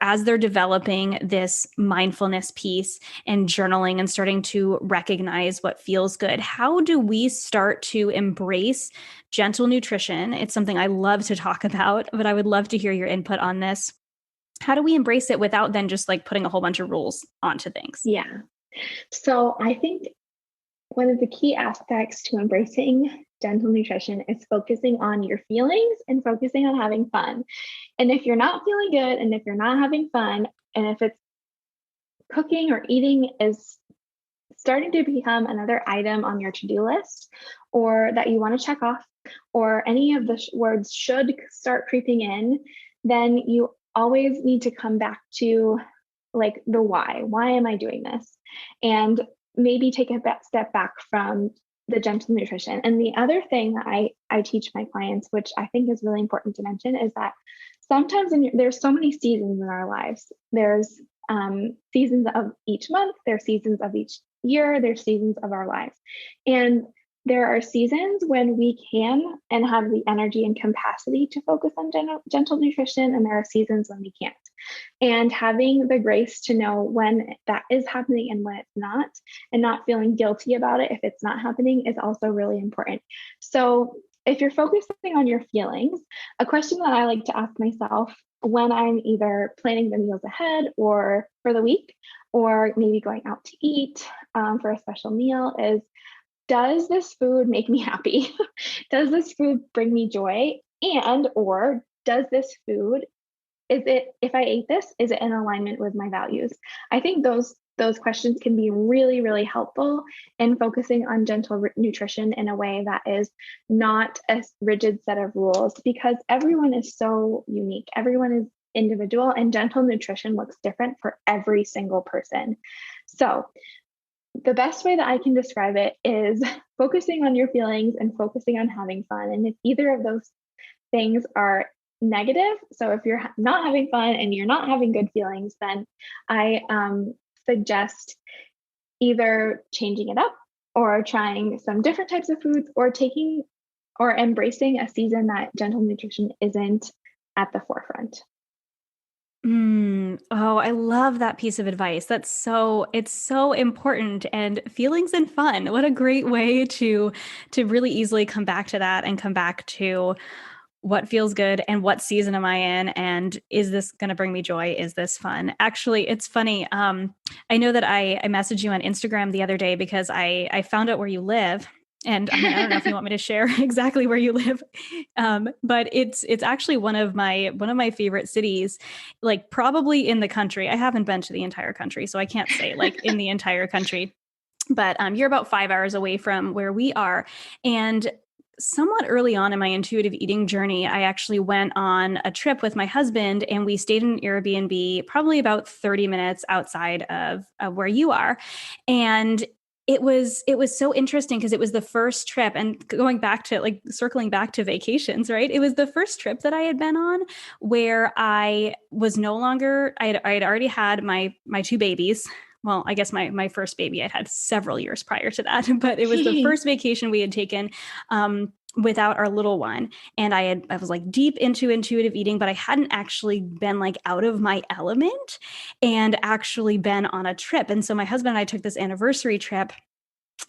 as they're developing this mindfulness piece and journaling and starting to recognize what feels good, how do we start to embrace gentle nutrition? It's something I love to talk about, but I would love to hear your input on this. How do we embrace it without then just like putting a whole bunch of rules onto things? Yeah. So I think one of the key aspects to embracing gentle nutrition is focusing on your feelings and focusing on having fun. And if you're not feeling good and if you're not having fun, and if it's cooking or eating is starting to become another item on your to-do list or that you want to check off, or any of the words should start creeping in, then you always need to come back to like the why. Why am I doing this? And maybe take a step back from the gentle nutrition. And the other thing that I teach my clients, which I think is really important to mention, is that sometimes there's so many seasons in our lives. There's seasons of each month, there's seasons of each year, there's seasons of our lives. And there are seasons when we can and have the energy and capacity to focus on gentle nutrition, and there are seasons when we can't. And having the grace to know when that is happening and when it's not, and not feeling guilty about it if it's not happening, is also really important. So if you're focusing on your feelings, a question that I like to ask myself when I'm either planning the meals ahead or for the week, or maybe going out to eat for a special meal is, does this food make me happy? Does this food bring me joy? And, or does this food, if I ate this, is it in alignment with my values? I think those questions can be really, really helpful in focusing on gentle nutrition in a way that is not a rigid set of rules, because everyone is so unique. Everyone is individual, and gentle nutrition looks different for every single person. So the best way that I can describe it is focusing on your feelings and focusing on having fun. And if either of those things are negative, so if you're not having fun and you're not having good feelings, then I suggest either changing it up or trying some different types of foods, or embracing a season that gentle nutrition isn't at the forefront. Oh, I love that piece of advice. It's so important. And feelings and fun. What a great way to really easily come back to that and come back to what feels good and what season am I in, and is this going to bring me joy? Is this fun? Actually, it's funny. I know that I messaged you on Instagram the other day because I found out where you live. And I don't know if you want me to share exactly where you live, but it's actually one of my favorite cities, like probably in the country. I haven't been to the entire country, so I can't say like in the entire country, but you're about 5 hours away from where we are. And somewhat early on in my intuitive eating journey, I actually went on a trip with my husband, and we stayed in an Airbnb probably about 30 minutes outside of where you are. And it was so interesting because it was the first trip, and going back to like circling back to vacations, right? It was the first trip that I had been on where I was no longer, I had already had my two babies. Well, I guess my first baby I'd had several years prior to that, but it was the first vacation we had taken without our little one. And I was like deep into intuitive eating, but I hadn't actually been like out of my element and actually been on a trip. And so my husband and I took this anniversary trip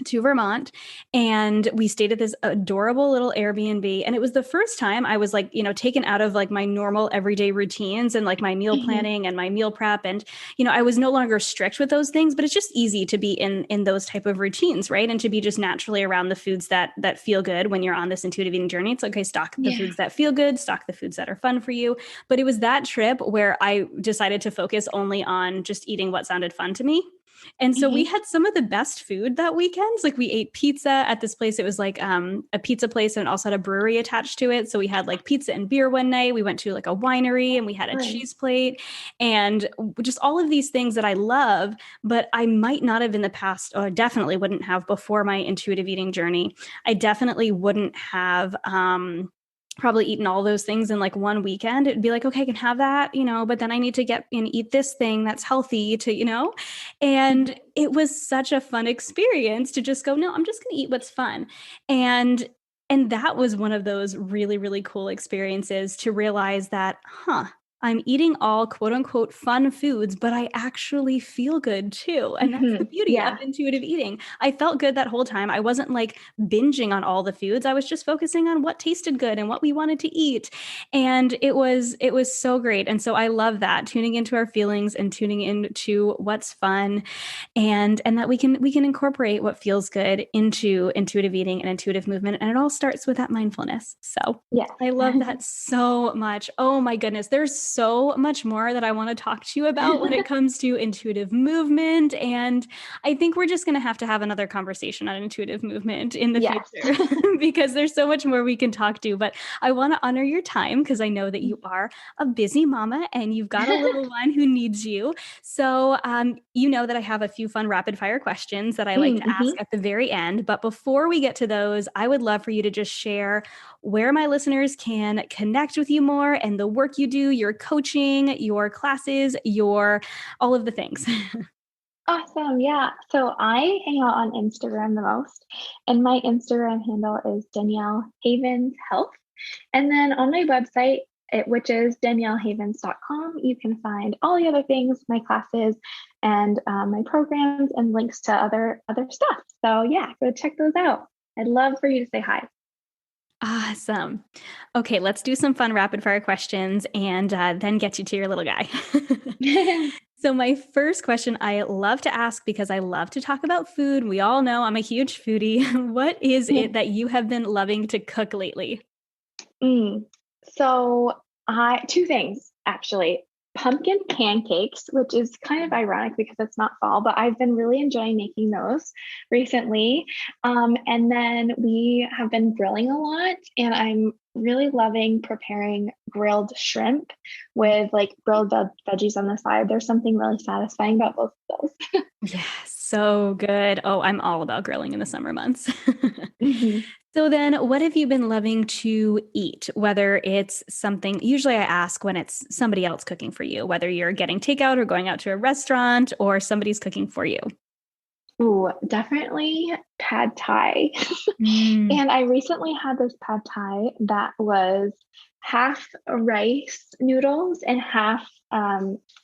to Vermont, and we stayed at this adorable little Airbnb. And it was the first time I was like, taken out of like my normal everyday routines and like my meal planning and my meal prep. And, I was no longer strict with those things, but it's just easy to be in those type of routines, right? And to be just naturally around the foods that feel good when you're on this intuitive eating journey. It's okay, stock the foods that feel good, stock the foods that are fun for you. But it was that trip where I decided to focus only on just eating what sounded fun to me. And so we had some of the best food that weekend. Like we ate pizza at this place. It was like a pizza place and it also had a brewery attached to it. So we had like pizza and beer one night. We went to like a winery and we had a cheese plate and just all of these things that I love, but I might not have in the past, or definitely wouldn't have before my intuitive eating journey. I definitely wouldn't have probably eaten all those things in like one weekend. It'd be like, okay, I can have that, but then I need to get and eat this thing that's healthy to. And it was such a fun experience to just go, no, I'm just going to eat what's fun. And that was one of those really, really cool experiences to realize that, I'm eating all quote unquote fun foods, but I actually feel good too. And that's the beauty of intuitive eating. I felt good that whole time. I wasn't like binging on all the foods. I was just focusing on what tasted good and what we wanted to eat. And it was so great. And so I love that, tuning into our feelings and tuning into what's fun and that we can incorporate what feels good into intuitive eating and intuitive movement. And it all starts with that mindfulness. So I love that so much. Oh my goodness. There's so much more that I want to talk to you about when it comes to intuitive movement. And I think we're just going to have another conversation on intuitive movement in the future because there's so much more we can talk to. But I want to honor your time because I know that you are a busy mama and you've got a little one who needs you. So you know that I have a few fun rapid fire questions that I like to ask at the very end. But before we get to those, I would love for you to just share where my listeners can connect with you more and the work you do, your coaching, your classes, all of the things. Awesome. Yeah. So I hang out on Instagram the most, and my Instagram handle is Danielle Havens Health. And then on my website, which is daniellehavens.com, you can find all the other things, my classes and my programs and links to other stuff. So yeah, go check those out. I'd love for you to say hi. Awesome. Okay, let's do some fun rapid fire questions and then get you to your little guy. So my first question I love to ask because I love to talk about food. We all know I'm a huge foodie. What is it that you have been loving to cook lately? So two things actually. Pumpkin pancakes, which is kind of ironic because it's not fall, but I've been really enjoying making those recently. And then we have been grilling a lot, and I'm really loving preparing grilled shrimp with like grilled veggies on the side. There's something really satisfying about both of those. Yeah, so good. Oh, I'm all about grilling in the summer months. So then what have you been loving to eat? Whether it's something, usually I ask when it's somebody else cooking for you, whether you're getting takeout or going out to a restaurant or somebody's cooking for you. Ooh, definitely pad thai. And I recently had this pad thai that was half rice noodles and half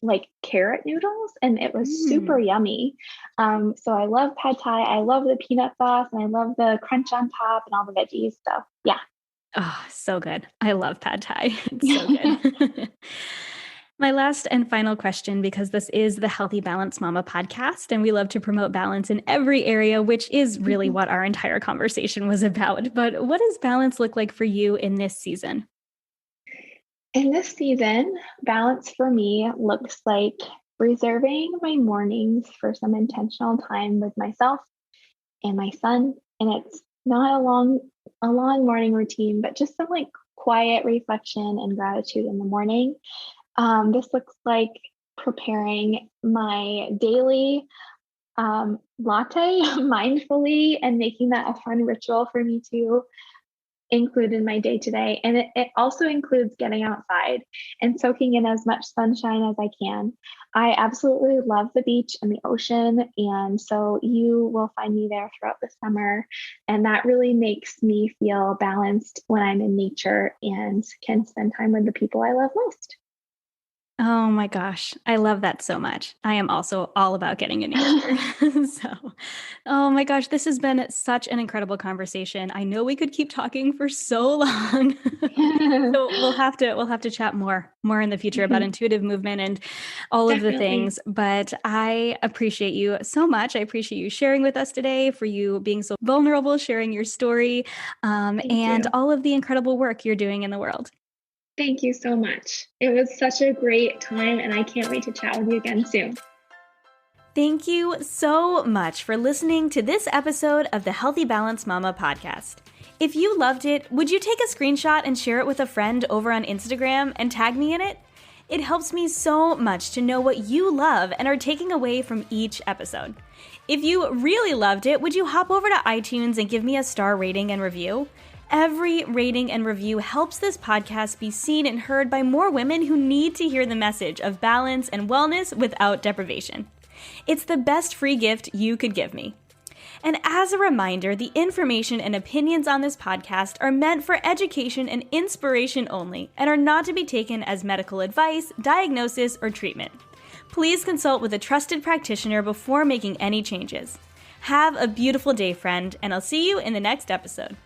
like carrot noodles, and it was super yummy. So I love pad thai. I love the peanut sauce and I love the crunch on top and all the veggies. So yeah. Oh, so good. I love pad thai. It's so good. My last and final question, because this is the Healthy Balance Mama podcast, and we love to promote balance in every area, which is really what our entire conversation was about. But what does balance look like for you in this season? In this season, balance for me looks like reserving my mornings for some intentional time with myself and my son. And it's not a long morning routine, but just some like quiet reflection and gratitude in the morning. This looks like preparing my daily latte mindfully and making that a fun ritual for me to include in my day to day. And it also includes getting outside and soaking in as much sunshine as I can. I absolutely love the beach and the ocean. And so you will find me there throughout the summer. And that really makes me feel balanced when I'm in nature and can spend time with the people I love most. Oh my gosh, I love that so much. I am also all about getting in nature. Oh my gosh, this has been such an incredible conversation. I know we could keep talking for so long. So we'll have to chat more in the future about intuitive movement and all of the things. But I appreciate you so much. I appreciate you sharing with us today, for you being so vulnerable, sharing your story, and all of the incredible work you're doing in the world. Thank you so much. It was such a great time, and I can't wait to chat with you again soon. Thank you so much for listening to this episode of the Healthy Balance Mama podcast. If you loved it, would you take a screenshot and share it with a friend over on Instagram and tag me in it? It helps me so much to know what you love and are taking away from each episode. If you really loved it, would you hop over to iTunes and give me a star rating and review? Every rating and review helps this podcast be seen and heard by more women who need to hear the message of balance and wellness without deprivation. It's the best free gift you could give me. And as a reminder, the information and opinions on this podcast are meant for education and inspiration only and are not to be taken as medical advice, diagnosis, or treatment. Please consult with a trusted practitioner before making any changes. Have a beautiful day, friend, and I'll see you in the next episode.